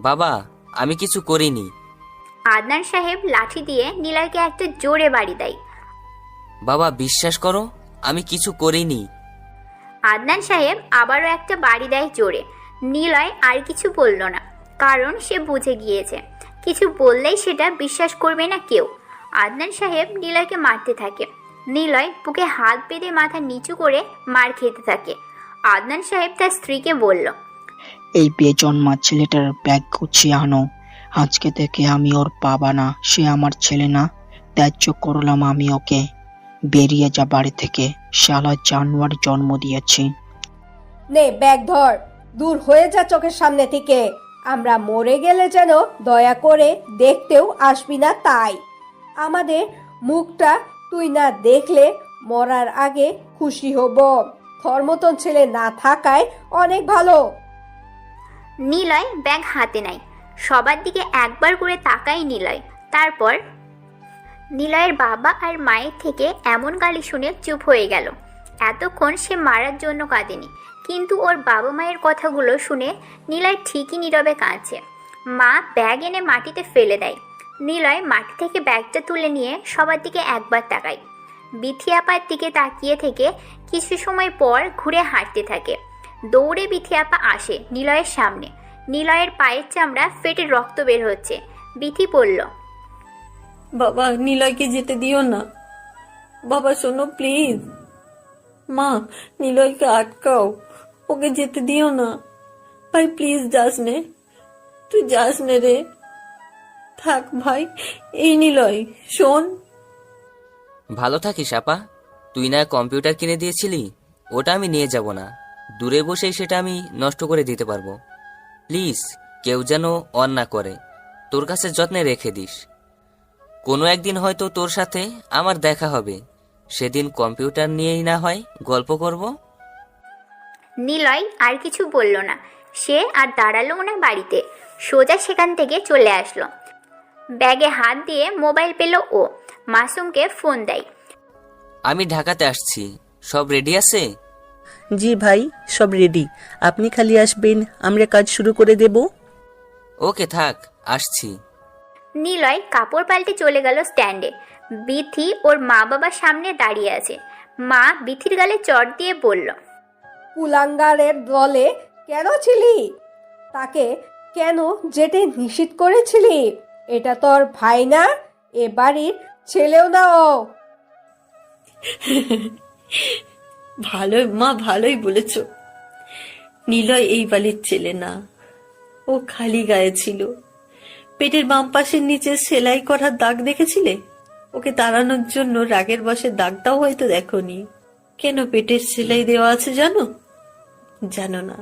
বাবা, আমি কিছু করিনি। আদনান সাহেব লাঠি দিয়ে নিলয়কে একটা জোরে বাড়ি দেয়। বাবা, বিশ্বাস করো, আমি কিছু করিনি। আদনান সাহেব আবারও একটা বাড়ি দেয় জোরে। নিলয় আর কিছু বলল না, কারণ সে বুঝে গিয়েছে কিছু বললেই সেটা বিশ্বাস করবে না কেউ। আদনান সাহেব নিলয়কে মারতে থাকে। নিলয় বুকে হাত বেঁধে মাথা নিচু করে মার খেতে থাকে। আদনান সাহেব তার স্ত্রীকে বলল, এই বেজন্মা ছেলেটার ব্যাগ গুছিয়ে আনো। আজকে থেকে আমি ওর বাবা না, সে আমার ছেলে না। ত্যায্য করলাম আমি ওকে। বেরিয়ে যা বাড়ি থেকে, শালা জানোয়ার জন্ম দিয়েছি। নে ব্যাগ ধর, দূর হয়ে যা চোখের সামনে থেকে। আমরা মরে গেলে যেন দয়া করে দেখতেও আসবি না তাই। আমাদের মুখটা তুই না দেখলে মরার আগে খুশি হব। তোর মতন ছেলে না থাকায় অনেক ভালো। নিলয় ব্যাগ হাতে নেয়। সবার দিকে একবার করে তাকায় নিলয়। তারপর নিলয়ের বাবা আর মায়ের থেকে এমন গালি শুনে চুপ হয়ে গেল। এতক্ষণ সে মারার জন্য কাঁদেনি, কিন্তু ওর বাবা মায়ের কথাগুলো শুনে নিলয় ঠিকই নীরবে কাঁদছে। মা ব্যাগ এনে মাটিতে ফেলে দেয়। নিলয় মাটি থেকে ব্যাগটা তুলে নিয়ে সবার দিকে একবার তাকায়। বিথি আপার দিকে তাকিয়ে থেকে কিছু সময় পর ঘুরে হাঁটতে থাকে। দৌড়ে বিথি আপা আসে নিলয়ের সামনে। নিলয়ের পায়ের চামড়া ফেটে রক্ত বের হচ্ছে। বিথি বলল, বাবা, নিলয়কে যেতে দিও না। বাবা শোনো প্লিজ। মা, নিলয়কে আটকাও, ওকে যেতে দিও না। ভাই প্লিজ যাস নে, তুই যাস নে রে। থাক ভাই। এই নিলয় শোন। ভালো থাকিস আপা। তুই না কম্পিউটার কিনে দিয়েছিলি, ওটা আমি নিয়ে যাব না। দূরে বসেই সেটা আমি নষ্ট করে দিতে পারবো। প্লিজ, কেউ যেন অন না করে। তোর কাছে যত্নে রেখে দিস। কোনো একদিন হয়তো তোর সাথে আমার দেখা হবে, সেদিন কম্পিউটার নিয়েই না হয় গল্প করব। নিলয় আর কিছু বলল না। সে আর দাঁড়ালো না বাড়িতে, সোজা সেখান থেকে চলে আসলো। ব্যাগে হাত দিয়ে মোবাইল পেল ও। মাসুমকে ফোন দেয়। আমি ঢাকাতে আসছি, সব রেডি আছে? জি ভাই, সব রেডি। আপনি খালি আসবেন, আমরা কাজ শুরু করে দেব। ওকে থাক, আসছি। নিলয় কাপড় পাল্টে চলে গেল স্ট্যান্ডে। বিথি ওর মা বাবার সামনে দাঁড়িয়ে আছে। মা বিথির গালে চড় দিয়ে বলল, কুলাঙ্গারের দলে কেন ছিলি? তাকে কেন যেতে নিষিদ্ধ করেছিলি? এটা তোর ভাই না, এ বাড়ির ছেলেও না ও। ভালোই মা, ভালোই বলেছ। নিলয় এই বাড়ির ছেলে না, ও খালি গায়ে ছিল। পেটের বাম পাশের নিচে সেলাই করার দাগ দেখেছিলে? ওকে তাড়ানোর জন্য রাগের বশে দাগটাও হয়তো দেখোনি। কেন পেটের সেলাই দেওয়া আছে জানো? জানো না?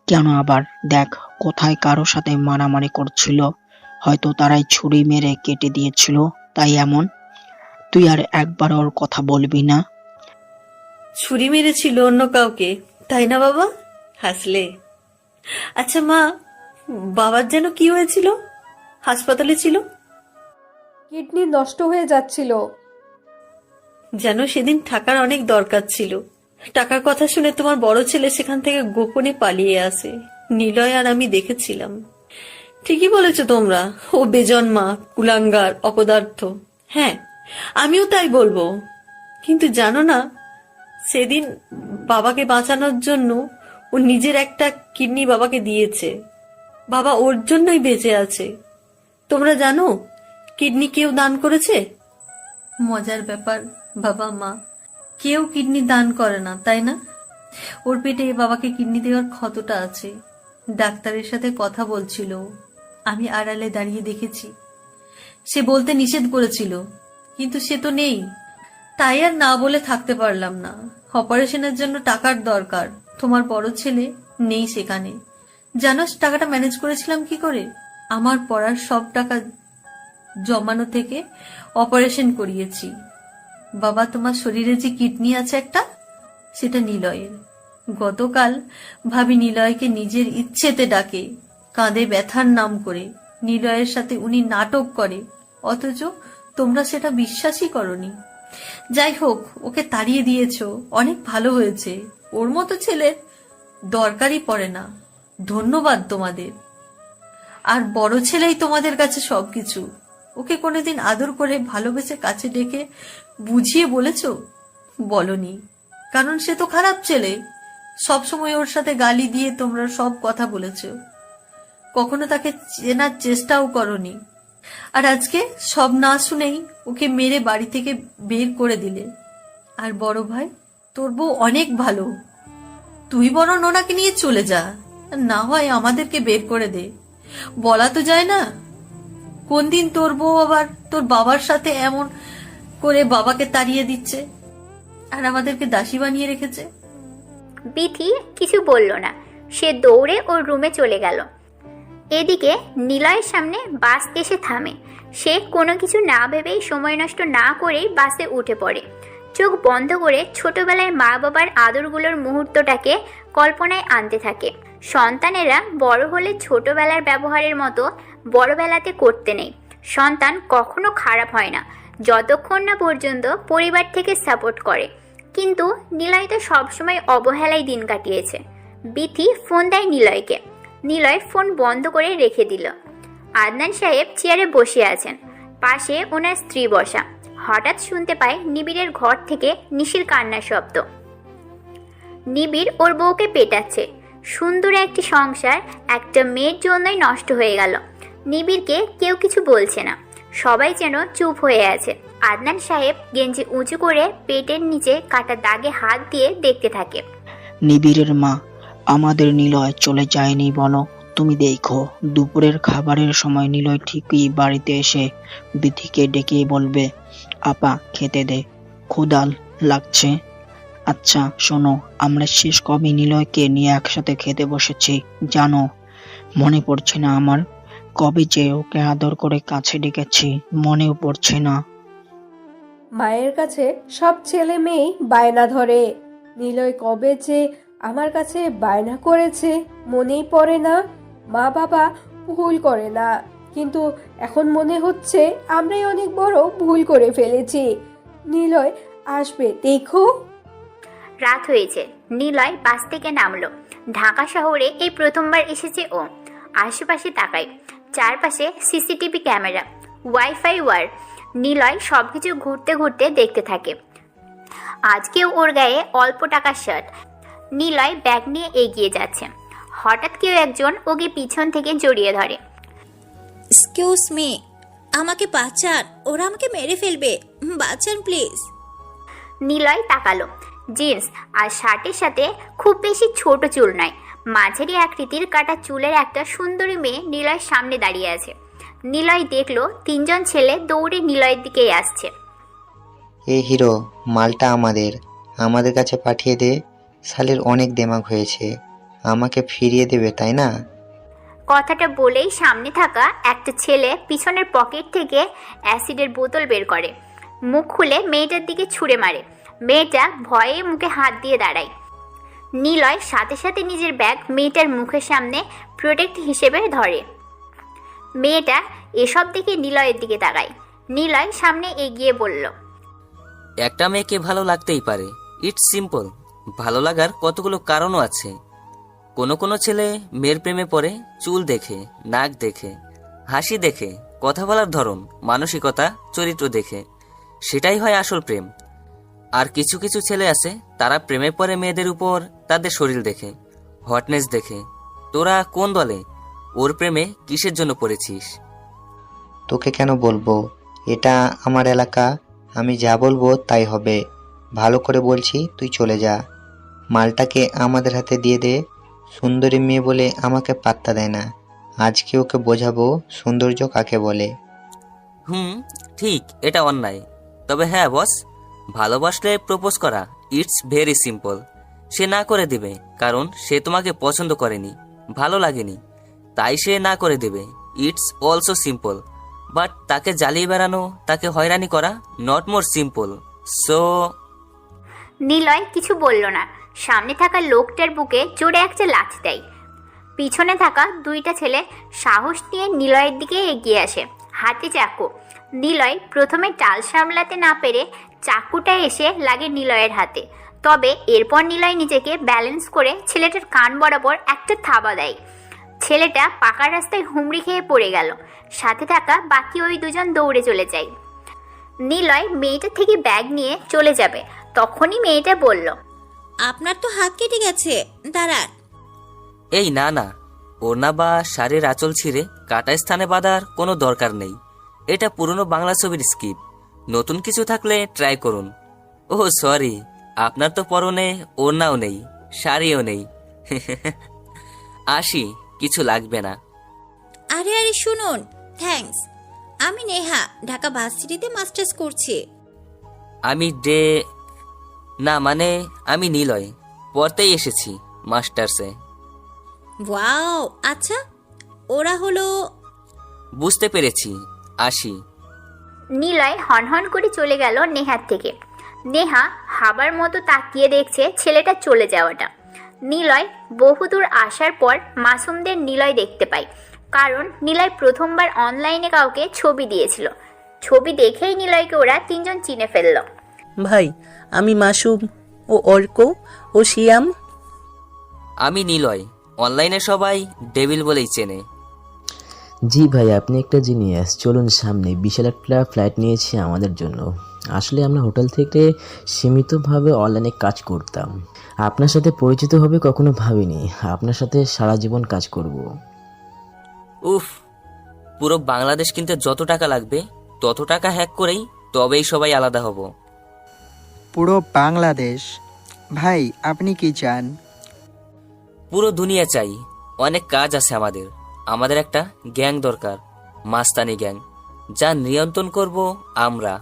কেন আবার? দেখ, কোথায় কারো সাথে মারামারি করছিল, হয়তো তারাই ছুরি মেরে কেটে দিয়েছিল, তাই এমন। তুই আর একবার ওর কথা বলবি না। ছুরি মেরেছিল অন্য কাউকে, তাই না বাবা? হাসলে। আচ্ছা মা, বাবার যেন কি হয়েছিল? হাসপাতালে ছিল? কিডনি নষ্ট হয়ে যাচ্ছিল। যেন সেদিন টাকার অনেক দরকার ছিল। টাকার কথা শুনে তোমার বড় ছেলে সেখান থেকে গোপনে পালিয়ে আসে। নিলয় আর আমি দেখেছিলাম। ঠিকই বলেছ তোমরা, ও বেজন্মা, কুলাঙ্গার, অপদার্থ। হ্যাঁ, আমিও তাই বলবো। কিন্তু জানো না, সেদিন বাবাকে বাঁচানোর জন্য ও নিজের একটা কিডনি বাবাকে দিয়েছে। বাবা ওর জন্যই বেঁচে আছে। তোমরা জানো কিডনি কেউ দান করেছে? মজার ব্যাপার বাবা মা, কেউ কিডনি দান করে না, তাই না? ওর পেটে বাবাকে কিডনি দেওয়ার ক্ষতটা আছে। ডাক্তারের সাথে কথা বলছিল, আমি আড়ালে দাঁড়িয়ে দেখেছি। সে বলতে নিষেধ করেছিল, কিন্তু সে তো নেই, তাই আর না বলে থাকতে পারলাম না। অপারেশনের জন্য টাকার দরকার, তোমার বড় ছেলে নেই সেখানে। জানোস টাকাটা ম্যানেজ করেছিলাম কি করে? আমার পড়ার সব টাকা জমানো থেকে অপারেশন করিয়েছি। বাবা, তোমার শরীরে যে কিডনি আছে একটা, সেটা নিলয়ের। গতকাল ভাবি নিলয়কে নিজের ইচ্ছেতে ডাকে, কাঁধে ব্যথার নাম করে। নিলয়ের সাথে উনি নাটক করে, অথচ তোমরা সেটা বিশ্বাসই করনি। যাই হোক, ওকে তাড়িয়ে দিয়েছো, অনেক ভালো হয়েছে। ওর মতো ছেলের দরকারই পড়ে না। ধন্যবাদ তোমাদের। আর বড় ছেলেই তোমাদের কাছে সবকিছু। ওকে কোনোদিন আদর করে ভালোবেসে কাছে ডেকে বুঝিয়ে বলেছো? বলনি, কারণ সে তো খারাপ ছেলে। সবসময় ওর সাথে গালি দিয়ে তোমরা সব কথা বলেছো, কখনো তাকে চেনার চেষ্টাও করনি। আর আজকে সব না শুনেই ওকে মেরে বাড়ি থেকে বের করে দিলে। আর বড় ভাই, তোর বউ অনেক ভালো, তুই বরং ওনাকে নিয়ে চলে যা, না হয় আমাদেরকে বের করে দে। বলা তো যায় না কোন দিন তোর বউ আবার তোর বাবার সাথে এমন করে বাবাকে তাড়িয়ে দিচ্ছে আর আমাদেরকে দাসী বানিয়ে রেখেছে। বিথি কিছু বলল না, সে দৌড়ে ওর রুমে চলে গেল। এদিকে নিলয়ের সামনে বাস এসে থামে। সে কোনো কিছু না ভেবেই, সময় নষ্ট না করেই বাসে উঠে পড়ে। চোখ বন্ধ করে ছোটবেলায় মা বাবার আদরগুলোর মুহূর্তটাকে কল্পনায় আনতে থাকে। সন্তানেরা বড় হলে ছোটবেলার ব্যবহারের মতো বড়বেলাতে করতে নেই। সন্তান কখনো খারাপ হয় না যতক্ষণ না পর্যন্ত পরিবার থেকে সাপোর্ট করে। কিন্তু নিলয় তো সবসময় অবহেলায় দিন কাটিয়েছে। বিথি ফোন দেয় নিলয়কে। নিলয় ফোন বন্ধ করে রেখে দিল। আদনান সাহেব চেয়ারে বসে আছেন, পাশে ওনার স্ত্রী বসা। হঠাৎ শুনতে পায় নিবিড়ের ঘর থেকে নিশির কান্নার শব্দ। নিবিড় ওর বউকে পেটাচ্ছে। সুন্দর একটি সংসার একটা মেয়ের জন্যই নষ্ট হয়ে গেল। নিবিড়কে কেউ কিছু বলছে না, সবাই যেন চুপ হয়ে আছে। আদনান সাহেব গেঞ্জি উঁচু করে পেটের নিচে কাটা দাগে হাত দিয়ে দেখতে থাকে। নিবিড়ের মা, আমাদের নিলয় চলে যায়নি বলো? তুমি দেখো, দুপুরের খাবারের সময় নিলয় ঠিকই বাড়িতে এসে বিথিকে ডেকে বলবে, আপা খেতে দে, ক্ষুধা লাগছে। আচ্ছা শোনো, আমরা শেষ কবে নিলয়কে নিয়ে একসাথে খেতে বসেছি জানো? মনে পড়ছে না আমার? কবে যে ওকে আদর করে কাছে ডেকেছি, মনেও পড়ছে না। মায়ের কাছে সব ছেলে মেয়েই বায়না ধরে। নিলয় কবে যে আমার কাছে বায়না করেছে মনেই পড়ে না। মা বাবা ভুল করে না, কিন্তু এখন মনে হচ্ছে আমরাই অনেক বড় ভুল করে ফেলেছি। নিলয় আসবে দেখো। রাত হয়েছে। নিলয় বাস থেকে নামলো। ঢাকা শহরে এই প্রথমবার এসেছে ও। আশেপাশে তাকায়, চারপাশে সিসিটিভি ক্যামেরা, ওয়াইফাই ওয়ার। নিলয় সবকিছু ঘুরতে ঘুরতে দেখতে থাকে। আজকেও ওর গায়ে অল্প টাকার শার্ট। নিলয় ব্যাগ নিয়ে এগিয়ে যাচ্ছে। হঠাৎ কেউ একজন ওকে পিছন থেকে জড়িয়ে ধরে। এক্সকিউজ মি, আমাকে বাঁচান, ওরা আমাকে মেরে ফেলবে, বাঁচান প্লিজ। নিলয় তাকালো। জিন্স আর শার্টের সাথে খুব বেশি ছোট চুল নয়, মাঝারি আকৃতির কাটা চুলের একটা সুন্দরী মেয়ে নিলয়ের সামনে দাঁড়িয়ে আছে। নিলয় দেখলো তিনজন ছেলে দৌড়ে নিলয়ের দিকেই আসছে। এই হিরো, মালটা আমাদের কাছে পাঠিয়ে দে। শালের অনেক দেমাগ হয়েছে, আমাকে ফিরিয়ে দেবে তাই না? কথাটা বলেই সামনে থাকা একটা ছেলে পিছনের পকেট থেকে অ্যাসিডের বোতল বের করে। মুখ খুলে মেয়েটার দিকে ছুঁড়ে মারে। মেয়েটা ভয়ে মুখে হাত দিয়ে দাঁড়ায়। নিলয় সাথে সাথে নিজের ব্যাগ মেয়েটার মুখের সামনে প্রোটেক্ট হিসেবে ধরে। মেয়েটা এসব দেখে নিলয়ের দিকে তাকায়। নিলয় সামনে এগিয়ে বলল, একটা মেয়েকে ভালো লাগতেই পারে, ইটস সিম্পল। ভালো লাগার কতগুলো কারণও আছে। কোনো কোনো ছেলে মেয়ের প্রেমে পড়ে চুল দেখে, নাক দেখে, হাসি দেখে, কথা বলার ধরন, মানসিকতা, চরিত্র দেখে। সেটাই হয় আসল প্রেম। আর কিছু কিছু ছেলে আছে, তারা প্রেমে পড়ে মেয়েদের উপর তাদের শরীর দেখে, হটনেস দেখে। তোরা কোন দলে? ওর প্রেমে কিসের জন্য পড়েছিস? তোকে কেন বলবো? এটা আমার এলাকা, আমি যা বলবো তাই হবে। ভালো করে বলছি, তুই চলে যা। মালটাকে আমাদের হাতে দিয়ে দে। সুন্দরী মেয়ে বলে আমাকে পাত্তা দেয় না। আজকে ওকে বোঝাবো সৌন্দর্য কাকে বলে। ঠিক, এটা অন্যায়। তবে হ্যাঁ বস, ভালোবাসলে প্রপোজ করা ইটস ভেরি সিম্পল। সে না করে দিবে, কারণ সে তোমাকে পছন্দ করেনি, ভালো লাগেনি, তাই সে না করে দেবে। It's also simple. বাট তাকে জ্বালিয়ে বেড়ানো, তাকে হয়রানি করা not more simple. So Niloy কিছু বলল না। সামনে থাকা লোকটার বুকে জোরে একটা লাথি দেয়। পিছনে থাকা দুইটা ছেলে সাহস নিয়ে নিলয়ের দিকে এগিয়ে আসে, হাতে চাকু। নিলয় প্রথমে টাল সামলাতে না পেরে চাকুটা এসে লাগে নিলয়ের হাতে। তবে এরপর নিলয় নিজেকে ব্যালেন্স করে ছেলেটার কান বরাবর একটা থাবা দেয়। ছেলেটা পাকা রাস্তায় হুমড়ি খেয়ে পড়ে গেল। সাথে থাকা বাকি ওই দুজন দৌড়ে চলে যায়। নিলয় মেয়েটা থেকে ব্যাগ নিয়ে চলে যাবে, তখনই মেয়েটা বলল, আপনার তো হাত কেটে গেছে, দাঁড়ান। এই না না, ওড়না বা শাড়ির আঁচল ছিঁড়ে কাটা স্থানে বাঁধার কোনো দরকার নেই। এটা পুরনো বাংলা ছবির স্ক্রিপ্ট, নতুন কিছু থাকলে ট্রাই করুন। ও সরি, আপনার তো পরনে ওড়নাও নেই, শাড়িও নেই। আসি, কিছু লাগবে না। আরে আরে শুনুন, থ্যাঙ্কস। আমি নেহা, ঢাকা ভার্সিটিতে মাস্টার্স করছি। আমি নিলয়, পড়তেই এসেছি মাস্টার্সে। ওয়াও, আচ্ছা, ওরা হলো। বুঝতে পেরেছি, আসি। নিলয় হনহন করে চলে গেল নেহার থেকে। নেহা হাবার মতো তাকিয়ে দেখছে ছেলেটা চলে যাওয়াটা। নিলয় বহুদূর আসার পর মাসুমদের নিলয় দেখতে পায়, কারণ নিলয় প্রথমবার অনলাইনে কাউকে ছবি দিয়েছিল। ছবি দেখেই নিলয়কে ওরা তিনজন চিনে ফেলল। ভাই, আমি মাসুম, ও অর্ক, ও শিয়াম। আমি নিলয়, অনলাইনে সবাই ডেভিল বলেই চেনে। জি ভাই, আপনি একটা জিনিয়াস। চলুন সামনে, বিশাল একটা ফ্ল্যাট নিয়েছি আমাদের জন্য। আসলে আমরা হোটেল থেকে সীমিতভাবে অনলাইনে কাজ করতাম। আপনার সাথে পরিচিত হবে কখনো ভাবিনি। আপনার সাথে সারা জীবন কাজ করব। উফ, পুরো বাংলাদেশ কিনতে যত টাকা লাগবে তত টাকা হ্যাক করেই তবেই সবাই আলাদা হব। পুরো বাংলাদেশ? ভাই, আপনি কি চান? পুরো দুনিয়া চাই। অনেক কাজ আছে আমাদের একটা গ্যাং দরকার, মাস্তানি গ্যাং, যা নিয়ন্ত্রণ করব আমরা।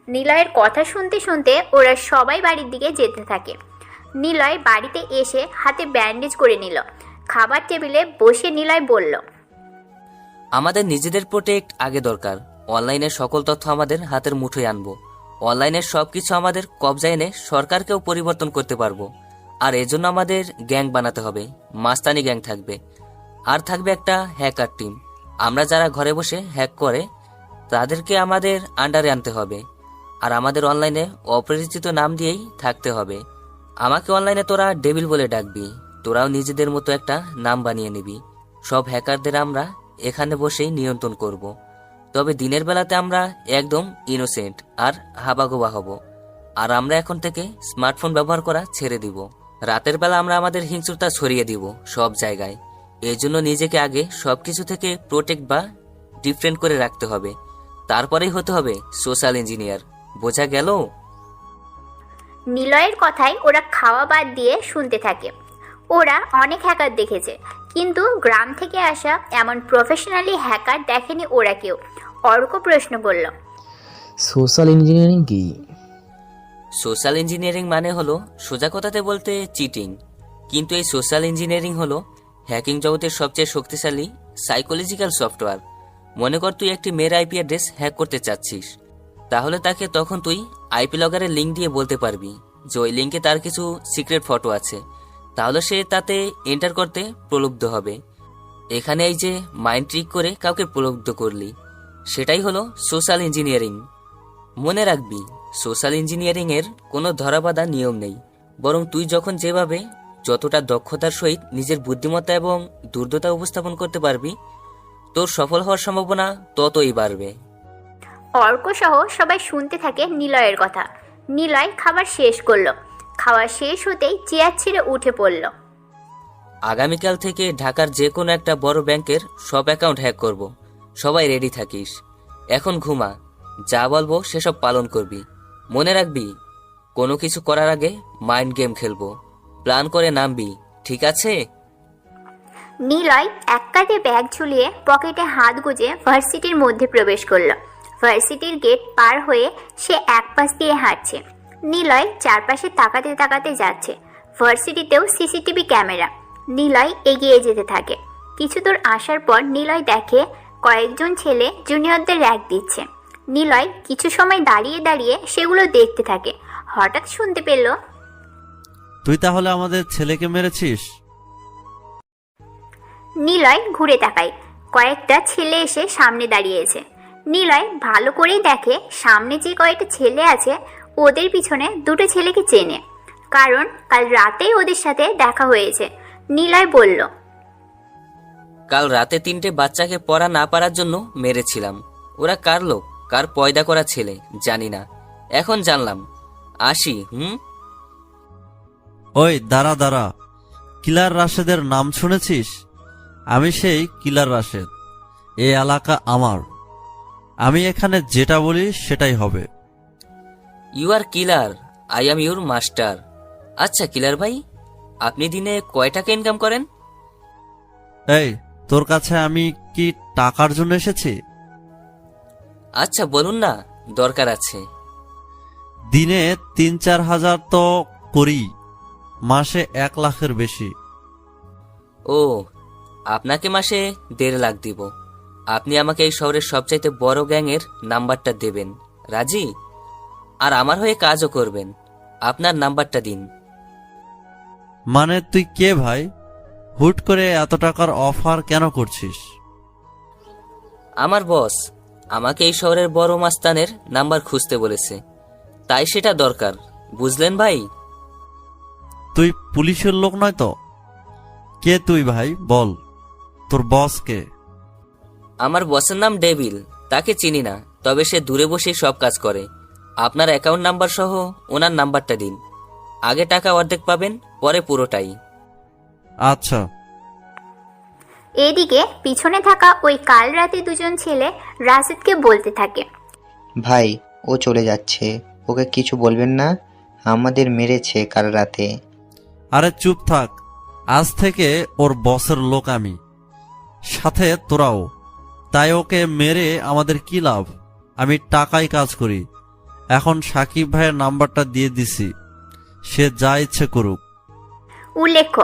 নিলয়ের কথা শুনতে শুনতে ওরা সবাই বাড়ির দিকে যেতে থাকে। নিলয় বাড়িতে এসে হাতে ব্যান্ডেজ করে নিল। খাবার টেবিলে বসে নিলয় বলল, আমাদের নিজেদের প্রোটেক্ট আগে দরকার। অনলাইনের সকল তথ্য আমাদের হাতের মুঠোয় আনবো। অনলাইনের সবকিছু আমাদের কবজায় এনে সরকারকেও পরিবর্তন করতে পারবো। আর এজন্য আমাদের গ্যাং বানাতে হবে, মাস্তানি গ্যাং থাকবে। আর থাকবে একটা হ্যাকার টিম। আমরা যারা ঘরে বসে হ্যাক করে তাদেরকে আমাদের আন্ডারে আনতে হবে। আর আমাদের অনলাইনে অপরিচিত নাম দিয়েই থাকতে হবে। আমাকে অনলাইনে তোরা ডেভিল বলে ডাকবি, তোরাও নিজেদের মতো একটা নাম বানিয়ে নিবি। সব হ্যাকারদের আমরা এখানে বসেই নিয়ন্ত্রণ করব। তবে দিনের বেলাতে আমরা একদম ইনোসেন্ট আর হাবাগোবা হব। আর আমরা এখন থেকে স্মার্টফোন ব্যবহার করা ছেড়ে দিব। রাতের বেলা আমরা আমাদের হিংস্রতা ছড়িয়ে দিব সব জায়গায়। এই জন্য নিজেকে আগে সবকিছু থেকে প্রোটেক্ট বা ডিফারেন্ট করে রাখতে হবে। তারপরেই হতে হবে সোশ্যাল ইঞ্জিনিয়ার। বোঝা গেল? নিলয়ের কথায় ওরা খাওয়া বাদ দিয়ে শুনতে থাকে। ওরা অনেক হ্যাকার দেখেছে, কিন্তু গ্রাম থেকে আসা এমন প্রফেশনালি হ্যাকার দেখেনি ওরা কেউ। অর্ক প্রশ্ন করল, সোশ্যাল ইঞ্জিনিয়ারিং কি? সোশ্যাল ইঞ্জিনিয়ারিং মানে হলো সোজা কথাতে বলতে চিটিং। কিন্তু এই সোশ্যাল ইঞ্জিনিয়ারিং হলো হ্যাকিং জগতের সবচেয়ে শক্তিশালী সাইকোলজিক্যাল সফটওয়্যার। মনে কর তুই একটি মেয়ের আইপি অ্যাড্রেস হ্যাক করতে চাচ্ছিস, তাহলে তাকে তখন তুই আইপি লগের লিঙ্ক দিয়ে বলতে পারবি যে ওই লিঙ্কে তার কিছু সিক্রেট ফটো আছে। তাহলে সে তাতে এন্টার করতে প্রলুব্ধ হবে। এখানে এই যে মাইন্ড ট্রিক করে কাউকে প্রলুব্ধ করলি, সেটাই হলো সোশ্যাল ইঞ্জিনিয়ারিং। মনে রাখবি, সোশ্যাল ইঞ্জিনিয়ারিং এর কোনো ধরাবাঁধা নিয়ম নেই, বরং তুই যখন যেভাবে যতটা দক্ষতার সহিত নিজের বুদ্ধিমত্তা এবং দুর্দতা উপস্থাপন করতে পারবি, তোর সফল হওয়ার সম্ভাবনা ততই বাড়বে। অর্ক সহ সবাই শুনতে থাকে নিলয়ের কথা। নিলয় খাবার শেষ করলো। খাওয়া শেষ হতেই চেয়ার ছেড়ে উঠে পড়ল। আগামীকাল থেকে ঢাকার যে কোনো একটা বড় ব্যাংকের সব অ্যাকাউন্ট হ্যাক করব। সবাই রেডি থাকিস। এখন ঘুমা, যা বলবো সেসব পালন করবি। মনে রাখবি, কোনো কিছু করার আগে মাইন্ড গেম খেলবো, প্ল্যান করে নামবি, ঠিক আছে? নিলয় এক কাঁধে ব্যাগ ঝুলিয়ে পকেটে হাত গুজে ভার্সিটির মধ্যে প্রবেশ করল। ভার্সিটির গেট পার হয়ে সে এক পাশ দিয়ে হাঁটছে। নিলয় চারপাশে তাকাতে তাকাতে যাচ্ছে। ভার্সিটিতেও সিসিটিভি ক্যামেরা। নিলয় এগিয়ে যেতে থাকে। কিছু দূর আসার পর নিলয় দেখে কয়েকজন ছেলে জুনিয়রদের র্যাক দিচ্ছে। নিলয় কিছু সময় দাঁড়িয়ে দাঁড়িয়ে সেগুলো দেখতে থাকে। হঠাৎ শুনতে পেল, তুই তাহলে আমাদের ছেলেকে মেরেছিস? নিলয় ঘুরে তাকায়। কয়েকটা ছেলে এসে সামনে দাঁড়িয়েছে। নিলয় ভালো করেই দেখে সামনে যে কয়েকটা ছেলে আছে ওদের পিছনে দুটো ছেলেকে চেনে, কারণ কাল রাতেই ওদের সাথে দেখা হয়েছে। নিলয় বলল, কাল রাতে 3টে বাচ্চাকে পড়া না পারার জন্য মেরেছিলাম। ওরা কার লোক, কার পয়দা করা ছেলে জানি না, এখন জানলাম। আসি। ওই দাঁড়া দাঁড়া, কিলার রাশেদের নাম শুনেছিস? আমি সেই কিলার রাশেদ। এই এলাকা আমার, আমি এখানে যেটা বলি সেটাই হবে। You are killer, I am your master. আচ্ছা কিলার ভাই, আপনি দিনে কয় টাকা ইনকাম করেন? এই, তোর কাছে আমি কি টাকার জন্য এসেছি? আচ্ছা বলুন না, দরকার আছে। দিনে 3-4 হাজার তো করি, মাসে 1 লাখের বেশি। ও, আপনাকে মাসে 1.5 লাখ দিব। আপনি আমাকে এই শহরের সবচাইতে বড় গ্যাংয়ের নাম্বারটা দেবেন, রাজি? আর আমার হয়ে কাজও করবেন। আপনার নাম্বারটা দিন। মানে তুই কে ভাই? হুট করে এত টাকার অফার কেন করছিস? আমার বস আমাকে এই শহরের বড় মাস্তানের নাম্বার খুঁজতে বলেছে, তাই সেটা দরকার, বুঝলেন ভাই? তুই পুলিশের লোক নয় তো? কে তুই ভাই, বল তোর বস কে? আমার বসের নাম ডেভিল, তাকে চিনি না, তবে সে দূরে বসে সব কাজ করে। আপনার অ্যাকাউন্ট নাম্বার সহ ওনার নাম্বারটা দিন। আগে টাকা অর্ধেক পাবেন, পরে পুরোটাই। আচ্ছা। এদিকে পিছনে থাকা ওই কাল রাতে দুজন ছেলে রাশেদকে বলতে থাকে, ভাই ও চলে যাচ্ছে, ওকে কিছু বলবেন না, আমাদের মেরেছে কাল রাতে। আরে চুপ থাক, আজ থেকে ওর বসের লোক আমি, সাথে তোরাও। তাই ওকে মেরে আমাদের কি লাভ? আমি টাকায় কাজ করি। এখন সাকিব ভাইয়ের নাম্বারটা দিয়ে দিছি, সে যা ইচ্ছে করুক। উল্লেখ্য,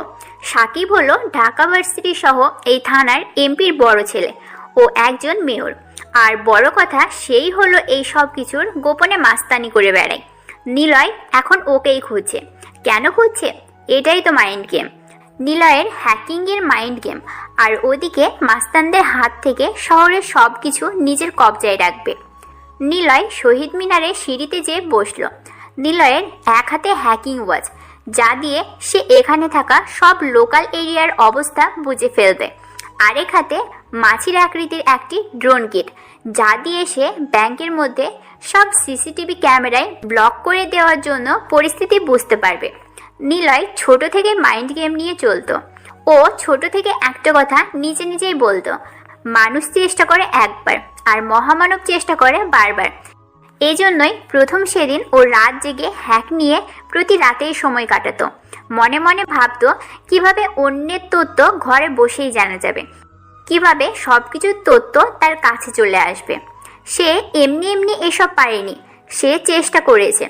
সাকিব হলো ঢাকা ভার্সিটি সহ এই থানার এমপির বড় ছেলে ও একজন মেয়র। আর বড় কথা, সেই হলো এই সব কিছুর গোপনে মাস্তানি করে বেড়ায়। নিলয় এখন ওকেই খুঁজছে। কেন খুঁজছে? এটাই তো মাইন্ড গেম, নিলয়ের হ্যাকিংয়ের মাইন্ড গেম। আর ওদিকে মাস্তানদের হাত থেকে শহরের সব কিছু নিজের কবজায় রাখবে। নিলয় শহীদ মিনারে সিঁড়িতে যেয়ে বসলো। নিলয়ের এক হাতে হ্যাকিং ওয়াচ, যা দিয়ে সে এখানে থাকা সব লোকাল এরিয়ার অবস্থা বুঝে ফেলবে। আরেক হাতে মাছির আকৃতির একটি ড্রোন কিট, যা দিয়ে সে ব্যাংকের মধ্যে সব সিসিটিভি ক্যামেরায় ব্লক করে দেওয়ার জন্য পরিস্থিতি বুঝতে পারবে। নিলয় ছোট থেকে মাইন্ড গেম নিয়ে চলতো। ও ছোট থেকে একটা কথা নিজে নিজেই বলতো, মানুষ চেষ্টা করে একবার, আর মহামানব চেষ্টা করে বারবার। এজন্যই প্রথম সেদিন ও রাত জেগে হ্যাক নিয়ে প্রতি রাতেই সময় কাটাতো। মনে মনে ভাবতো কিভাবে অন্যের তথ্য ঘরে বসেই জানা যাবে, কিভাবে সবকিছুর তথ্য তার কাছে চলে আসবে। সে এমনি এমনি এসব পারেনি, সে চেষ্টা করেছে,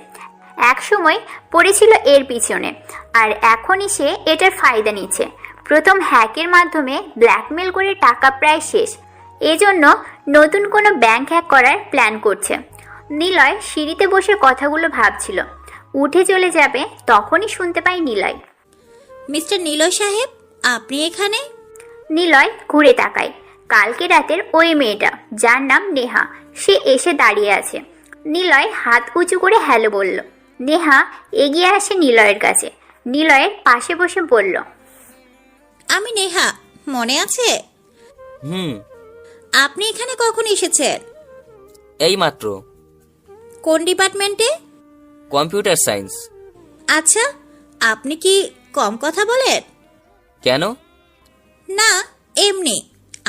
এক সময় পড়েছিল এর পিছনে, আর এখনই সে এটার ফায়দা নিচ্ছে। প্রথম হ্যাকের মাধ্যমে ব্ল্যাকমেল করে টাকা প্রায় শেষ, এজন্য নতুন কোনো ব্যাংক হ্যাক করার প্ল্যান করছে। নিলয় সিঁড়িতে বসে কথাগুলো ভাবছিল। উঠে চলে যাবে, তখনই শুনতে পাই নিলয়, মিস্টার নিলয় সাহেব, আপনি এখানে? নিলয় ঘুরে তাকায়। কালকে রাতের ওই মেয়েটা, যার নাম নেহা, সে এসে দাঁড়িয়ে আছে। নিলয় হাত উঁচু করে হ্যালো বলল। নেহা এগিয়ে আসে নিলয়ের কাছে, নিলয়ের পাশে বসে বলল, আমি নেহা, মনে আছে? আপনি এখানে কখন এসেছেন? এই মাত্র। কোন ডিপার্টমেন্টে? Computer science. আচ্ছা, আপনি কি কম কথা বলেন? কেন? না, এমনি।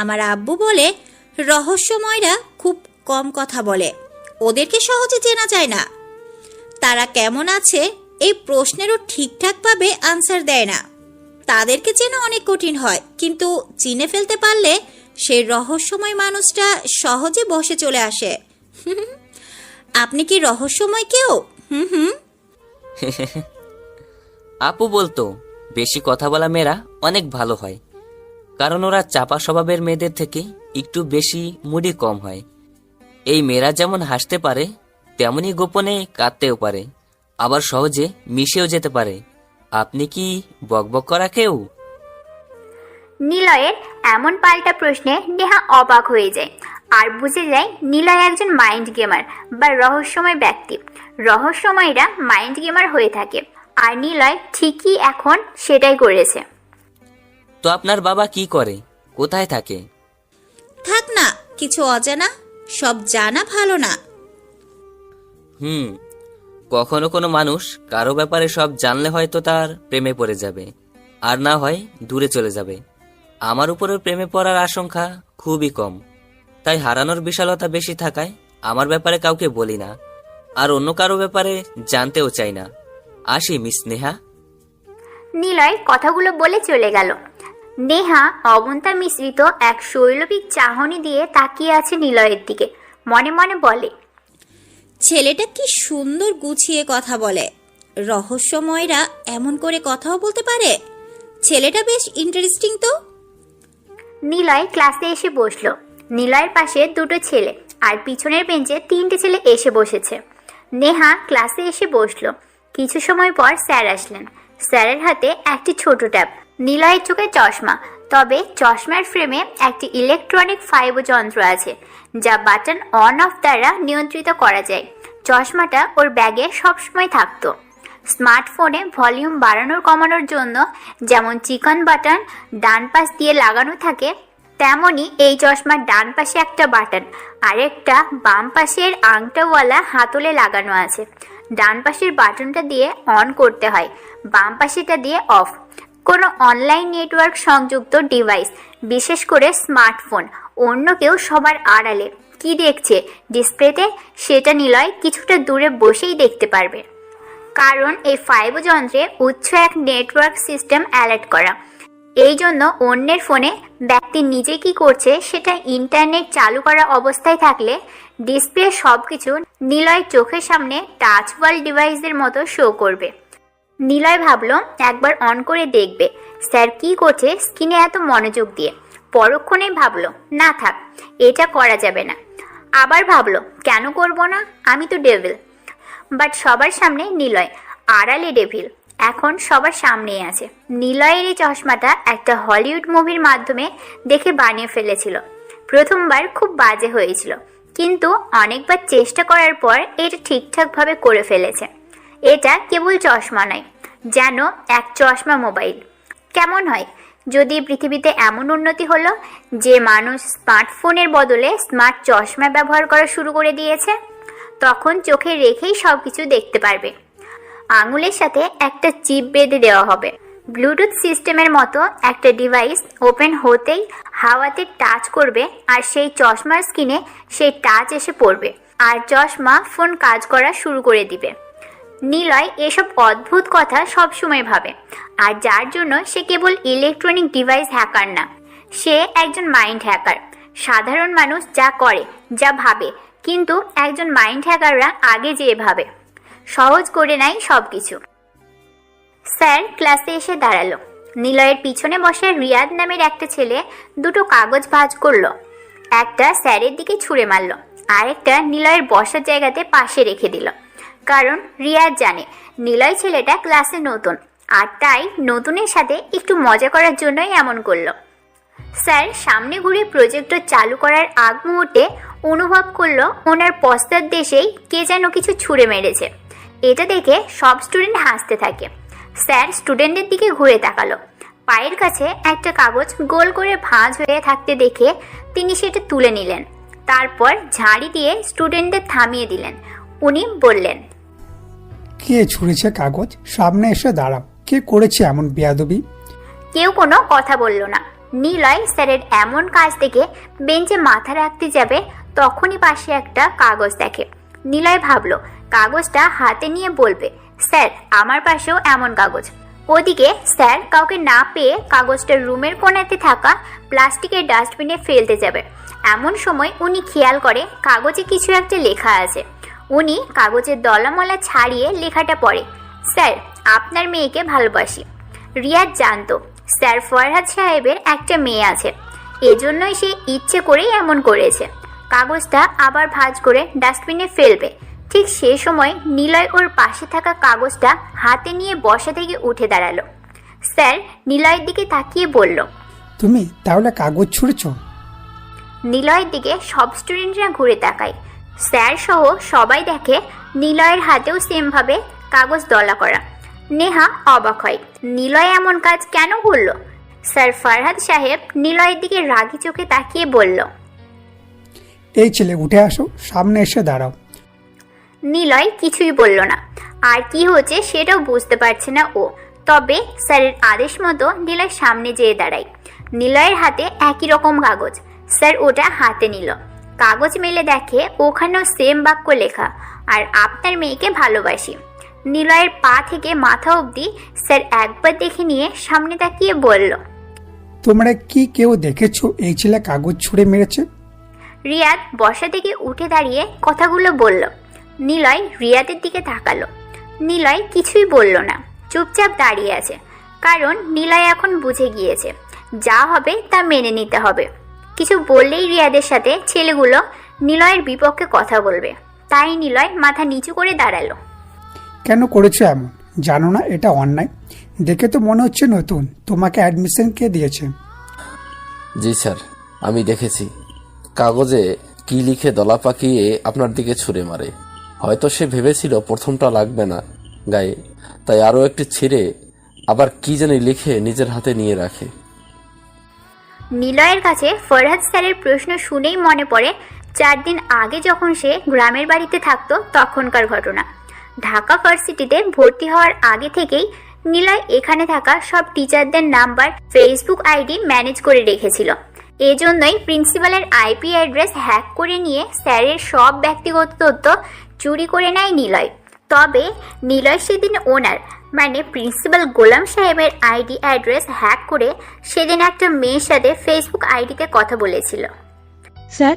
আমার আব্বু বলে রহস্যময়রা খুব কম কথা বলে, ওদেরকে সহজে চেনা যায় না। তারা কেমন আছে এই প্রশ্নেরও ঠিকঠাকভাবে আনসার দেয় না। তাদেরকে চেনা অনেক কঠিন হয়, কিন্তু চিনে ফেলতে পারলে সেই রহস্যময় মানুষটা সহজে বসে চলে আসে। আপনি কি রহস্যময় কেউ? আপু বলতো বেশি কথা বলা মেয়েরা অনেক ভালো হয়, কারণ ওরা চাপা স্বভাবের মেয়েদের থেকে একটু বেশি মুডি কম হয়। এই মেয়েরা যেমন হাসতে পারে, তেমনি গোপনে কাঁদতেও পারে, আবার সহজে মিশেও যেতে পারে। আপনি কি বকবক করা কেউ? নিলয়ের এমন পাল্টা প্রশ্নে নেহা অবাক হয়ে যায়, আর বুঝে যায় নিলয় একজন মাইন্ড গেমার বা রহস্যময় ব্যক্তি। রহস্যময়রা মাইন্ড গেমার হয়ে থাকে, আর নিলয় ঠিকই এখন সেটাই করেছে। তো আপনার বাবা কি করে? কোথায় থাকে? থাক না, কিছু অজানা, সব জানা ভালো না। কখনো কোনো মানুষ কারো ব্যাপারে সব জানলে হয়তো তার প্রেমে পড়ে যাবে, আর না হয় দূরে চলে যাবে। আমার উপরেও প্রেমে পড়ার আশঙ্কা খুবই কম, তাই হারানোর বিশালতা বেশি থাকায় আমার ব্যাপারে কাউকে বলি না, আর অন্য কারো ব্যাপারে জানতেও চাই না। আসি মিস নেহা। নিলয় কথাগুলো বলে চলে গেল। নেহা অবন্তা মিশ্রিত এক শৈলবিক চাহনি দিয়ে তাকিয়ে আছে নিলয়ের দিকে। মনে মনে বলে, ছেলেটা কি সুন্দর গুছিয়ে কথা বলে, রহস্যময়রা এমন করে কথাও বলতে পারে। ছেলেটা বেশ ইন্টারেস্টিং তো। নিলয় ক্লাসে এসে বসলো। নিলয়ের পাশে দুটো ছেলে আর পিছনের বেঞ্চে 3টে ছেলে এসে বসেছে। নেহা ক্লাসে এসে বসলো। কিছু সময় পর স্যার আসলেন। স্যারের হাতে একটি ছোট ট্যাব। নিলয়ের চোখে চশমা, তবে চশমার ফ্রেমে একটি ইলেকট্রনিক ফাইব যন্ত্র আছে, যা বাটন অন অফ দ্বারা নিয়ন্ত্রিত করা যায়। চশমাটা ওর ব্যাগে সবসময় থাকতো। স্মার্টফোনে ভলিউম বাড়ানোর কমানোর জন্য যেমন চিকন বাটন ডান পাশ দিয়ে লাগানো থাকে, তেমনি এই চশমার ডান পাশে একটা বাটন আর একটা বাম পাশের আংটাওয়ালা হাতলে লাগানো আছে। ডান পাশের বাটনটা দিয়ে অন করতে হয়, বাম পাশেটা দিয়ে অফ। কোনো অনলাইন নেটওয়ার্ক সংযুক্ত ডিভাইস, বিশেষ করে স্মার্টফোন, অন্য কেউ সবার আড়ালে কি দেখছে ডিসপ্লেতে সেটা নিলয় কিছুটা দূরে বসেই দেখতে পারবে, কারণ এই ফাইব যন্ত্রে উচ্চ এক নেটওয়ার্ক সিস্টেম অ্যালার্ট করা। এই জন্য অন্যের ফোনে ব্যক্তি নিজে কি করছে সেটা ইন্টারনেট চালু করা অবস্থায় থাকলে ডিসপ্লে সবকিছু নিলয়ের চোখের সামনে টাচ ওয়াল ডিভাইসের মতো শো করবে। নিলয় ভাবলো একবার অন করে দেখবে স্যার কি করছে স্ক্রিনে এত মনোযোগ দিয়ে। পরক্ষণেই ভাবলো না থাক, এটা করা যাবে না। আবার ভাবলো কেন করব না, আমি তো ডেভিল। বাট সবার সামনে নিলয়, আড়ালে ডেভিল, এখন সবার সামনেই আছে। নিলয়ের এই চশমাটা একটা হলিউড মুভির মাধ্যমে দেখে বানিয়ে ফেলেছিল। প্রথমবার খুব বাজে হয়েছিল, কিন্তু অনেকবার চেষ্টা করার পর এটা ঠিকঠাকভাবে করে ফেলেছে। এটা কেবল চশমা নয়, যেন এক চশমা মোবাইল। কেমন হয় যদি পৃথিবীতে এমন উন্নতি হলো যে মানুষ স্মার্টফোনের বদলে স্মার্ট চশমা ব্যবহার করা শুরু করে দিয়েছে? তখন চোখে রেখেই সব কিছু দেখতে পারবে। আঙুলের সাথে একটা চিপ বেঁধে দেওয়া হবে। ব্লুটুথ সিস্টেমের মতো একটা ডিভাইস ওপেন হতেই হাওয়াতে টাচ করবে, আর সেই চশমার স্ক্রিনে সেই টাচ এসে পড়বে, আর চশমা ফোন কাজ করা শুরু করে দিবে। নিলয় এসব অদ্ভুত কথা সবসময় ভাবে, আর যার জন্য সে কেবল ইলেকট্রনিক ডিভাইস হ্যাকার না, সে একজন মাইন্ড হ্যাকার। সাধারণ মানুষ যা করে, যা ভাবে, কিন্তু একজন মাইন্ড হ্যাকাররা আগে যেয়ে ভাবে, সহজ করে নেয় সব কিছু। স্যার ক্লাসে এসে দাঁড়ালো। নিলয়ের পিছনে বসা রিয়াদ নামের একটা ছেলে দুটো কাগজ ভাঁজ করলো। একটা স্যারের দিকে ছুঁড়ে মারলো, আর একটা নিলয়ের বসার জায়গাতে পাশে রেখে দিল। কারণ রিয়াদ জানে নিলয় ছেলেটা ক্লাসে নতুন, আর তাই নতুনের সাথে একটু মজা করার জন্যই এমন করলো। স্যার সামনে ঘুরে প্রজেক্টর চালু করার আগ মুহূর্তে অনুভব করলো ওনার পশ্চাৎ দেশেই কে যেন কিছু ছুঁড়ে মেরেছে। এটা দেখে সব স্টুডেন্ট হাসতে থাকে। স্যার স্টুডেন্টদের দিকে ঘুরে তাকালো। পায়ের কাছে একটা কাগজ গোল করে ভাঁজ হয়ে থাকতে দেখে তিনি সেটা তুলে নিলেন। তারপর ঝাড়ি দিয়ে স্টুডেন্টদের থামিয়ে দিলেন। উনি বললেন, কে ছুঁড়েছে কাগজ? সামনে এসে দাঁড়াও, কে করেছে এমন বেয়াদবি? কেউ কোনো কথা বলল না। নিলয় স্যারের এমন কাজ দেখে বেঞ্চে মাথা রাখতে যাবে, তখনই পাশে একটা কাগজ দেখে। নিলয় ভাবলো কাগজটা হাতে নিয়ে বলবে, স্যার আমার পাশেও এমন কাগজ। ওদিকে স্যার কাউকে না পেয়ে কাগজটা রুমের কোণাতে থাকা প্লাস্টিকের ডাস্টবিনে ফেলতে যাবে। এমন সময় উনি খেয়াল করে কাগজে কিছু একটা লেখা আছে। উনি কাগজের দলামলা ছাড়িয়ে লেখাটা পড়ে, স্যার আপনার মেয়েকে ভালোবাসি। রিয়াদ জানতো স্যার ফরহাদ সাহেবের একটা মেয়ে আছে, এজন্যই সে ইচ্ছে করেই এমন করেছে। কাগজটা আবার ভাঁজ করে ডাস্টবিনে ফেলবে। ঠিক সেই সময় নিলয় ওর পাশে থাকা কাগজটা হাতে নিয়ে বসা থেকে উঠে দাঁড়ালো। স্যার নিলয়ের দিকে তাকিয়ে বলল, তুমি তাহলে কাগজ ছুঁড়েছ? নিলয়ের দিকে সব স্টুডেন্টরা ঘুরে তাকায়। স্যার সহ সবাই দেখে নিলয়ের হাতেও সেমভাবে কাগজ দলা করা। নেহা অবাক হয়, নিলয় এমন কাজ কেন করলো? স্যার ফারহাদ সাহেব নিলয়ের দিকে রাগি চোখে তাকিয়ে বলল, এই ছেলে উঠে আসো, সামনে এসে দাঁড়াও। নিলয় কিছুই বলল না, আর কি হচ্ছে সেটাও বুঝতে পারছে না ও। তবে স্যারের আদেশ মতো নিলয় সামনে যেয়ে দাঁড়ায়। নিলয়ের হাতে একই রকম কাগজ। স্যার ওটা হাতে নিল, কাগজ মেলে দেখে ওখানেও সেম বাক্য লেখা, আর আপনার মেয়েকে ভালোবাসি। নিলয়ের পা থেকে মাথা অবধি স্যার একবার দেখে নিয়ে সামনে তাকিয়ে বলল, তোমরা কি কেউ দেখেছো এই ছেলে কাগজ ছুঁড়ে মেরেছে? রিয়াদ বসা থেকে উঠে দাঁড়িয়ে কথাগুলো বলল। নিলয় রিয়াদের দিকে তাকালো। নিলয় কিছুই বলল না, চুপচাপ দাঁড়িয়ে আছে। কারণ নিলয় এখন বুঝে গিয়েছে যা হবে তা মেনে নিতে হবে। কিছু বললেই রিয়াদের সাথে ছেলেগুলো নিলয়ের বিপক্ষে কথা বলবে, তাই নিলয় মাথা নিচু করে দাঁড়ালো। কেন করেছো এমন? জানো না এটা অন্যায়? দেখে তো মনে হচ্ছে নতুন। তোমাকে অ্যাডমিশন কে দিয়েছে? জি স্যার, আমি দেখেছি কাগজে কি লিখে দলা পাকিয়ে আপনার দিকে ছুঁড়ে মারে। হয়তো সে ভেবেছিল প্রথমটা লাগবে না গায়ে, তাই আরও একটি ছিঁড়ে আবার কি জানি লিখে নিজের হাতে নিয়ে রাখে। নিলয়ের কাছে ফরহাদ স্যারের প্রশ্ন শুনেই মনে পড়ে 4 দিন আগে যখন সে গ্রামের বাড়িতে থাকতো তখনকার ঘটনা। ঢাকা ভার্সিটিতে ভর্তি হওয়ার আগে থেকেই নিলয় এখানে থাকা সব টিচারদের নাম্বার, ফেসবুক আইডি ম্যানেজ করে রেখেছিল। এজন্যই প্রিন্সিপালের আইপি অ্যাড্রেস হ্যাক করে নিয়ে স্যারের সব ব্যক্তিগত তথ্য চুরি করে নেয় নিলয়। তবে নিলয় সেদিন ওনার মানে প্রিন্সিপাল গোলাম সাহেবের আইডি অ্যাড্রেস হ্যাক করে সেদিন একটা মেয়ের সাথে ফেসবুক আইডিতে কথা বলেছিল। স্যার,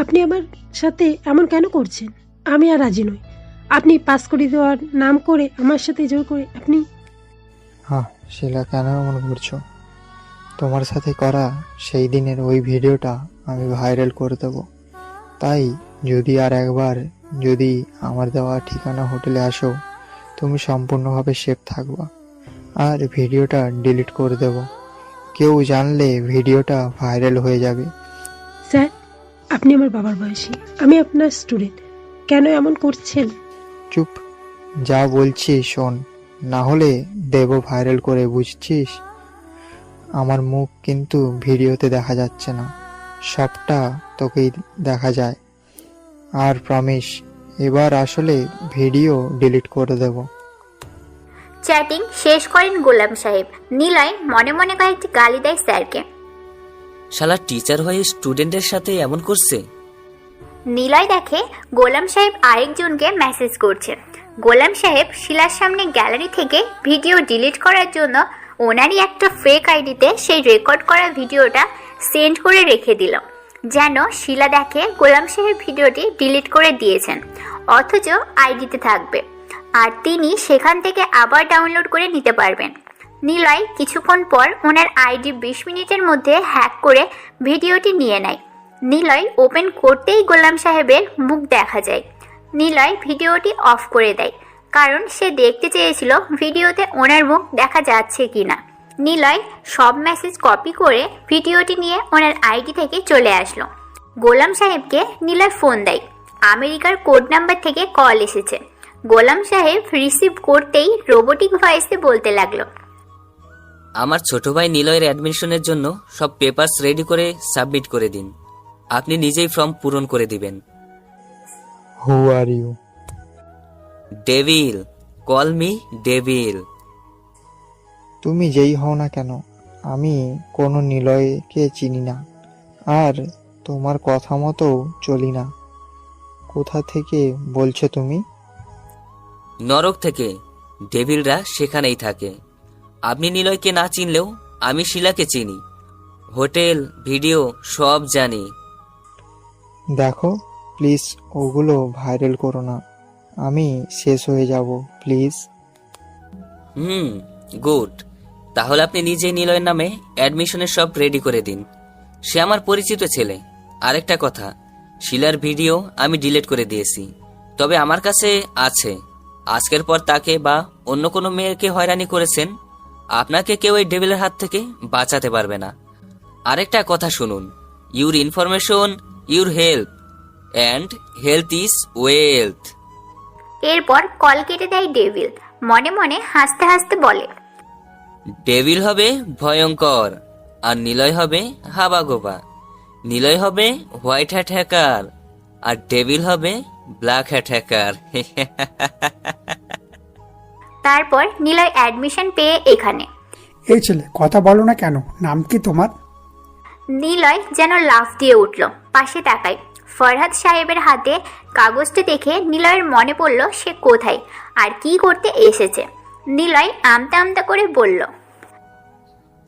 আপনি আমার সাথে এমন কেন করছেন? আমি আর রাজি নই। আপনি পাস করে দেওয়ার নাম করে আমার সাথে জোর করে আপনি। হ্যাঁ শিলা, কেন এমন করছো? তোমার সাথে করা সেই দিনের ওই ভিডিওটা আমি ভাইরাল করে দেব। তাই যদি আর একবার যদি আমার দেওয়া ঠিকানা হোটেলে আসো, তুমি সম্পূর্ণভাবে সেফ থাকবা, আর ভিডিওটা ডিলিট করে দেব। কেউ জানলে ভিডিওটা ভাইরাল হয়ে যাবে। স্যার, আপনি আমার বাবার বয়সী, আমি আপনার স্টুডেন্ট, কেন এমন করছেন? চুপ, যা বলছি শোন, না হলে দেব ভাইরাল করে, বুঝছিস? আমার মুখ কিন্তু ভিডিওতে দেখা যাচ্ছে না, সবটা তোকেই দেখা যায়। আর প্রমিস, এবার আসলে ভিডিও ডিলিট করে দেব। চ্যাটিং শেষ করেন গোলাম সাহেব। নিলয় মনে মনে কয়েকটি গালি দেয় স্যারকে। শালা টিচার হয়ে স্টুডেন্টের সাথে এমন করছে। নিলয় দেখে গোলাম সাহেব আরেকজনকে মেসেজ করছে। গোলাম সাহেব শিলার সামনে গ্যালারি থেকে ভিডিও ডিলিট করার জন্য ওনারই একটা ফেক আইডিতে সেই রেকর্ড করা ভিডিওটা সেন্ড করে রেখে দিল, যেন শিলা দেখে গোলাম সাহেব ভিডিওটি ডিলিট করে দিয়েছেন, অথচ আইডিতে থাকবে, আর তিনি সেখান থেকে আবার ডাউনলোড করে নিতে পারবেন। নিলয় কিছুক্ষণ পর ওনার আইডি 20 মিনিটের মধ্যে হ্যাক করে ভিডিওটি নিয়ে নেয়। নিলয় ওপেন করতেই গোলাম সাহেবের মুখ দেখা যায়। নিলয় ভিডিওটি অফ করে দেয়, কারণ সে দেখতে চেয়েছিল ভিডিওতে ওনার মুখ দেখা যাচ্ছে কিনা। নিলয় সব মেসেজ কপি করে ভিডিওটি নিয়ে ওনার আইডি থেকে চলে আসলো। গোলাম সাহেবকে নিলয় ফোন দেয়। আমেরিকার কোড নাম্বার থেকে কল এসেছে। গোলাম সাহেব রিসিভ করতেই রোবোটিক ভয়েসে বলতে লাগলো, আমার ছোট ভাই নিলয়ের অ্যাডমিশনের জন্য সব পেপারস রেডি করে সাবমিট করে দিন। আপনি নিজেই ফর্ম পূরণ করে দিবেন। Who are you? Devil, call me Devil. তুমি যেই হও না কেন, আমি কোনো নিলয়কে চিনি না, আর তোমার কথা মতো চলি না। কোথা থেকে বলছো তুমি? নরক থেকে। ডেভিলরা সেখানেই থাকে। আপনি নিলয়কে না চিনলেও আমি শিলাকে চিনি। হোটেল, ভিডিও সব জানি। দেখো প্লিজ, ওগুলো ভাইরাল করো না, আমি শেষ হয়ে যাব প্লিজ। গুড। তাহলে আপনি নিজেই নিলয়ের নামে অ্যাডমিশনের সব রেডি করে দিন। সে আমার পরিচিত ছেলে। আরেকটা কথা, শিলার ভিডিও আমি ডিলিট করে দিয়েছি, তবে আমার কাছে আছে। আজকের পর তাকে বা অন্য কোনো মেয়েকে হয়রানি করেছেন, আপনাকে কেউ এই ডেভিলের হাত থেকে বাঁচাতে পারবে না। আরেকটা কথা শুনুন, your information your help, and health is wealth. এরপর কল কেটে দেয় ডেভিল। মনে মনে হাসতে হাসতে বলে, ডেভিল হবে ভয়ঙ্কর। আর নিলয় হবে হাবাগোবা। নিলয় হবে হোয়াইট হ্যাট হ্যাকার, আর ডেভিল হবে ব্ল্যাক হ্যাট হ্যাকার। তারপর নিলয় অ্যাডমিশন পেয়ে এখানে। এই ছেলে, কথা বলো না কেন? নাম কি তোমার? নিলয় যেন লাফ দিয়ে উঠল, পাশে তাকায়। ফরহাদ সাহেবের হাতে কাগজটা দেখে নিলয়ের মনে পড়ল সে কোথায় আর কি করতে এসেছে। নিলয় আমতা আমতা করে বলল,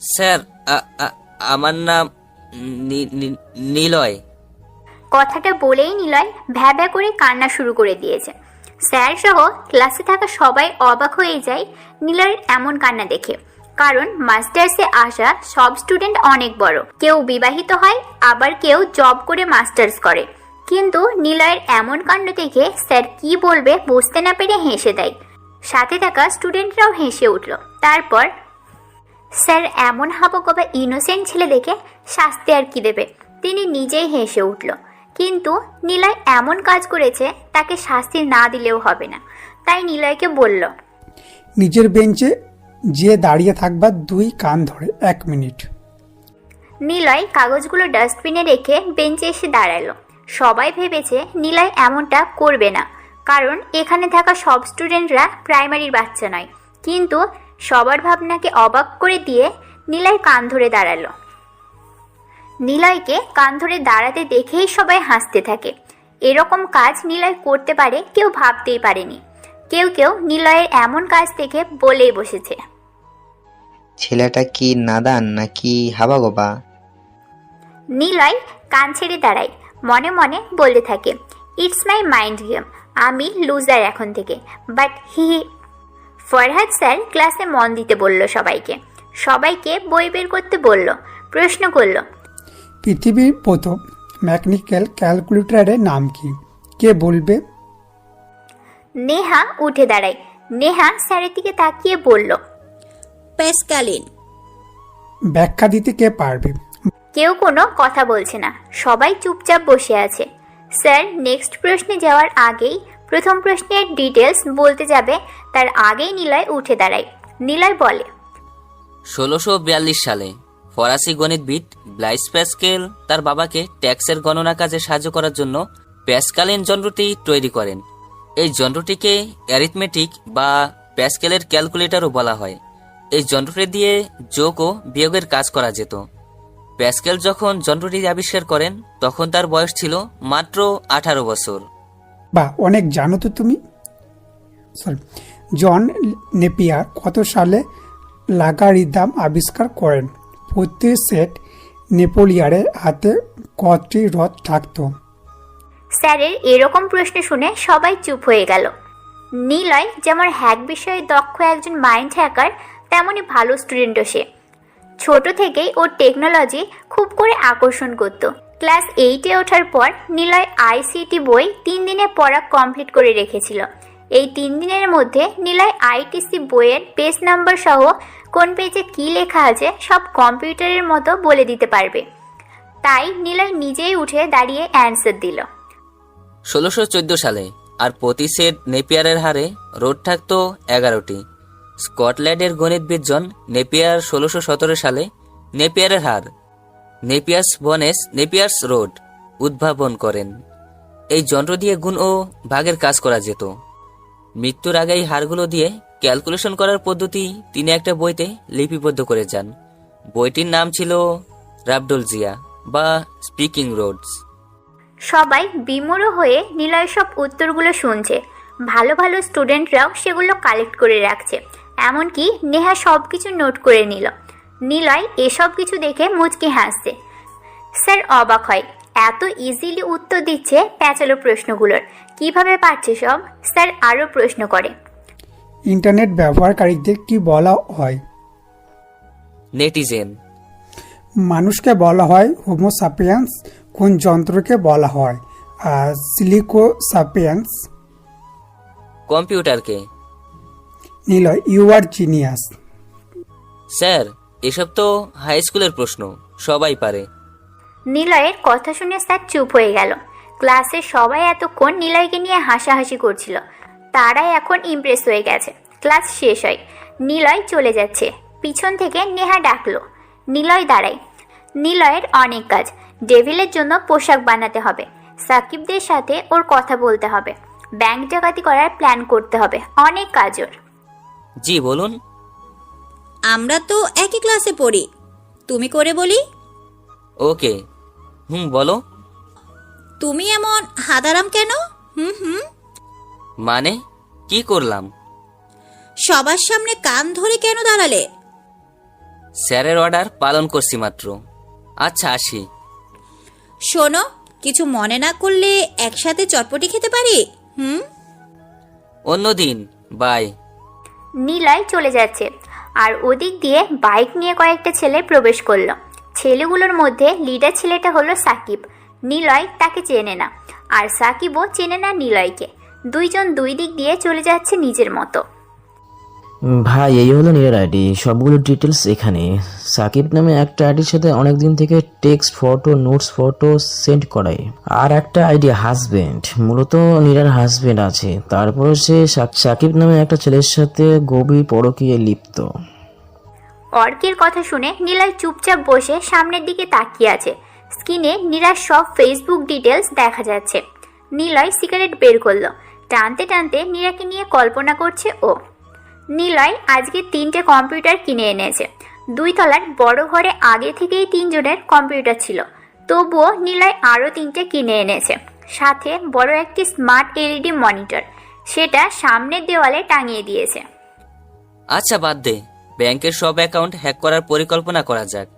স্যার, আমার নাম নিলয়। কথাটা বলেই নিলয় ভ্যা ভ্যা করে কান্না শুরু করে দিয়েছে। স্যার সহ ক্লাসে থাকা সবাই অবাক হয়ে যায় নিলয়ের এমন কান্না দেখে, কারণ মাস্টার্সে আসা সব স্টুডেন্ট অনেক বড়, কেউ বিবাহিত হয়, আবার কেউ জব করে মাস্টার্স করে। কিন্তু নিলয়ের এমন কাণ্ড দেখে স্যার কি বলবে বুঝতে না পেরে হেসে দেয়। সাথে থাকা স্টুডেন্টরাও হেসে উঠল। তারপর স্যার এমন হাবকবা ইনোসেন্ট ছেলে দেখে শাস্তি আর কি দেবে, তিনি নিজেই হেসে উঠল। কিন্তু নিলয় এমন কাজ করেছে তাকে শাস্তি না দিলেও হবে না, তাই নিলয়কে বলল, নিজের বেঞ্চে যে দাঁড়িয়ে থাকবা 2 কান ধরে 1 মিনিট। নিলয় কাগজগুলো ডাস্টবিনে রেখে বেঞ্চে এসে দাঁড়ালো। সবাই ভেবেছে নিলয় এমনটা করবে না, কারণ এখানে থাকা সব স্টুডেন্টরা প্রাইমারির বাচ্চা নয়। কিন্তু সবার ভাবনাকে অবাক করে দিয়ে নিলয় কান ধরে দাঁড়ালো। নিলয়কে কান ধরে দাঁড়াতে দেখেই সবাই হাসতে থাকে। এরকম কাজ নিলয় করতে পারে কেউ ভাবতেই পারেনি। কেউ কেউ নিলয়ের এমন কাজ দেখে বলেই বসেছে, ছেলেটা কি নাদান নাকি হাবাগোবা? নিলয় কান ছেড়ে দাঁড়ায়, মনে মনে বলতে থাকে, ইটস মাই মাইন্ড গেম, আমি লুজার এখন থেকে, বাট হি। ফরহাদ স্যার ক্লাসে মন দিতে বলল সবাইকে বই বের করতে বলল, প্রশ্ন করল, পৃথিবীর প্রথম মেকানিক্যাল ক্যালকুলেটরের নাম কি? কে বলবে? নেহা উঠে দাঁড়ায়। নেহা স্যারের দিকে তাকিয়ে বলল, প্যাসকালিন। ব্যাখ্যা দিতে কে পারবে? কেউ কোনো কথা বলছে না, সবাই চুপচাপ বসে আছে। স্যার নেক্সট প্রশ্নে যাওয়ার আগেই, প্রথম প্রশ্নের ডিটেলস বলতে যাবে তার আগেই নিলয় উঠে দাঁড়ায়। নিলয় বলে, 1642 সালে ফরাসি গণিতবিদ ব্লাইস প্যাসকেল তার বাবাকে ট্যাক্সের গণনা কাজে সাহায্য করার জন্য প্যাসকালিন যন্ত্রটি তৈরি করেন। এই যন্ত্রটিকে অ্যারিথমেটিক বা প্যাসকেলের ক্যালকুলেটরও বলা হয়। এই যন্ত্রটি দিয়ে যোগ ও বিয়োগের কাজ করা যেত। প্যাসকেল যখন যন্ত্রটি আবিষ্কার করেন তখন তার বয়স ছিল মাত্র 18 বছর। বা অনেক জানো তো তুমি। জন নেপিয়ার কত সালে লগারিদম আবিষ্কার করেন? প্রতি সেট নেপোলিয়ারের হাতে কতটি রথ থাকতো? স্যারের এরকম প্রশ্ন শুনে সবাই চুপ হয়ে গেল। নিলয় যেমন হ্যাক বিষয়ে দক্ষ একজন মাইন্ড হ্যাকার, তেমনই ভালো স্টুডেন্টও সে। ছোট থেকেই ওর টেকনোলজি খুব করে আকর্ষণ করত। ক্লাস 8-এ ওঠার পর নিলয় আইসিটি বই 3 দিনে পড়া কমপ্লিট করে রেখেছিল। এই 3 দিনের মধ্যে নিলয় আইটিসি বইয়ের পেজ নাম্বার সহ কোন পেজে কী লেখা আছে সব কম্পিউটারের মতো বলে দিতে পারবে। তাই নিলয় নিজেই উঠে দাঁড়িয়ে অ্যান্সার দিল। 1614 সালে আর প্রতি সেট নেপিয়ারের হারে রোড থাকতো 11টি। স্কটল্যান্ডের গণিতবিদ জন নেপিয়ার 1617 সালে নেপিয়ারের হার নেপিয়ার্স বনেস নেপিয়ার্স রোড উদ্ভাবন করেন। এই যন্ত্র দিয়ে গুণ ও ভাগের কাজ করা যেত। মৃত্যুর আগে এই হারগুলো দিয়ে ক্যালকুলেশন করার পদ্ধতি তিনি একটা বইতে লিপিবদ্ধ করে যান। বইটির নাম ছিল রাবডোলজিয়া বা স্পিকিং রোডস। সবাই বিমূঢ় হয়ে নিলয় সব উত্তরগুলো শুনছে। ভালো ভালো স্টুডেন্টরাও সেগুলো কালেক্ট করে রাখছে। এমনকি নেহা সব কিছু নোট করে নিল। নিলয় এসব কিছু দেখে মুচকি হাসছে। স্যার অবাক হয়, এত ইজিলি উত্তর দিচ্ছে প্যাচালো প্রশ্নগুলোর, কিভাবে পারছে সব। স্যার আরও প্রশ্ন করে, ইন্টারনেট ব্যবহারকারীদের কি বলা হয়? নেটিজেন। মানুষকে বলা হয় হোমো সাপিয়েন্স, কোন যন্ত্রকে বলা হয় সিলিকো সাপিয়েন্স? কম্পিউটারকে। Niloy, you are genius. Sir এসব তো হাই স্কুলের প্রশ্ন, সবাই পারে। নিলয়ের কথা শুনে স্যার চুপ হয়ে গেল। ক্লাসে সবাই এতক্ষণ নিলয়কে নিয়ে হাসাহাসি করছিল, তারা এখন ইমপ্রেস হয়ে গেছে। ক্লাস শেষ হয়, নিলয় চলে যাচ্ছে। পিছন থেকে নেহা ডাকলো, নিলয় দাঁড়ায়। নিলয়ের অনেক কাজ। ডেভিলের জন্য পোশাক বানাতে হবে, সাকিবদের সাথে ওর কথা বলতে হবে, ব্যাংক ডাকাতি করার প্ল্যান করতে হবে, অনেক কাজ ওর। জি বলুন। আমরা তো একই ক্লাসে পড়ি, তুমি করে বলি। ওকে, বলো। তুমি এমন হাদারাম কেন? মানে কি করলাম? সবার সামনে কান ধরে কেন দাঁড়ালে? স্যারের অর্ডার পালন করছি মাত্র। আচ্ছা আসি। শোনো, কিছু মনে না করলে একসাথে চটপটি খেতে পারি? অন্যদিন, বাই। নিলয় চলে যাচ্ছে আর ওদিক দিয়ে বাইক নিয়ে কয়েকটা ছেলে প্রবেশ করলো। ছেলেগুলোর মধ্যে লিডার ছেলেটা হলো সাকিব। নিলয় তাকে চেনে না, আর সাকিবও চেনে না নিলয়কে। দুইজন দুই দিক দিয়ে চলে যাচ্ছে নিজের মতো। ভাই এই হলো নিজের আইডি, সবগুলো ডিটেলস এখানে। সাকিব নামে একটা আইডির সাথে অনেকদিন থেকে text photo notes photo send করায়। আর একটা আইডি হাজবেন্ড, মূলত নীরার হাজবেন্ড আছে। তারপরে সে সাকিব নামে একটা ছেলের সাথে গভীর পরকীয়ায় লিপ্ত। অর্কের কথা শুনে নিলয় চুপচাপ বসে সামনের দিকে তাকিয়ে আছে। স্ক্রিনে নীরার সব ফেসবুক ডিটেলস দেখা যাচ্ছে। নিলয় সিগারেট বের করলো। টানতে টানতে নীরাকে নিয়ে কল্পনা করছে ও। নিলয় আজকে 3টে কম্পিউটার কিনে এনেছে। 2 তলার বড় ঘরে আগে থেকেই 3 জনের কম্পিউটার ছিল, তবুও নিলয় আরও 3টে কিনে এনেছে, সাথে বড় একটি স্মার্ট এলইডি মনিটর। সেটা সামনের দেওয়ালে টাঙিয়ে দিয়েছে। আচ্ছা বাদ দে, ব্যাংকের সব অ্যাকাউন্ট হ্যাক করার পরিকল্পনা করা যাক।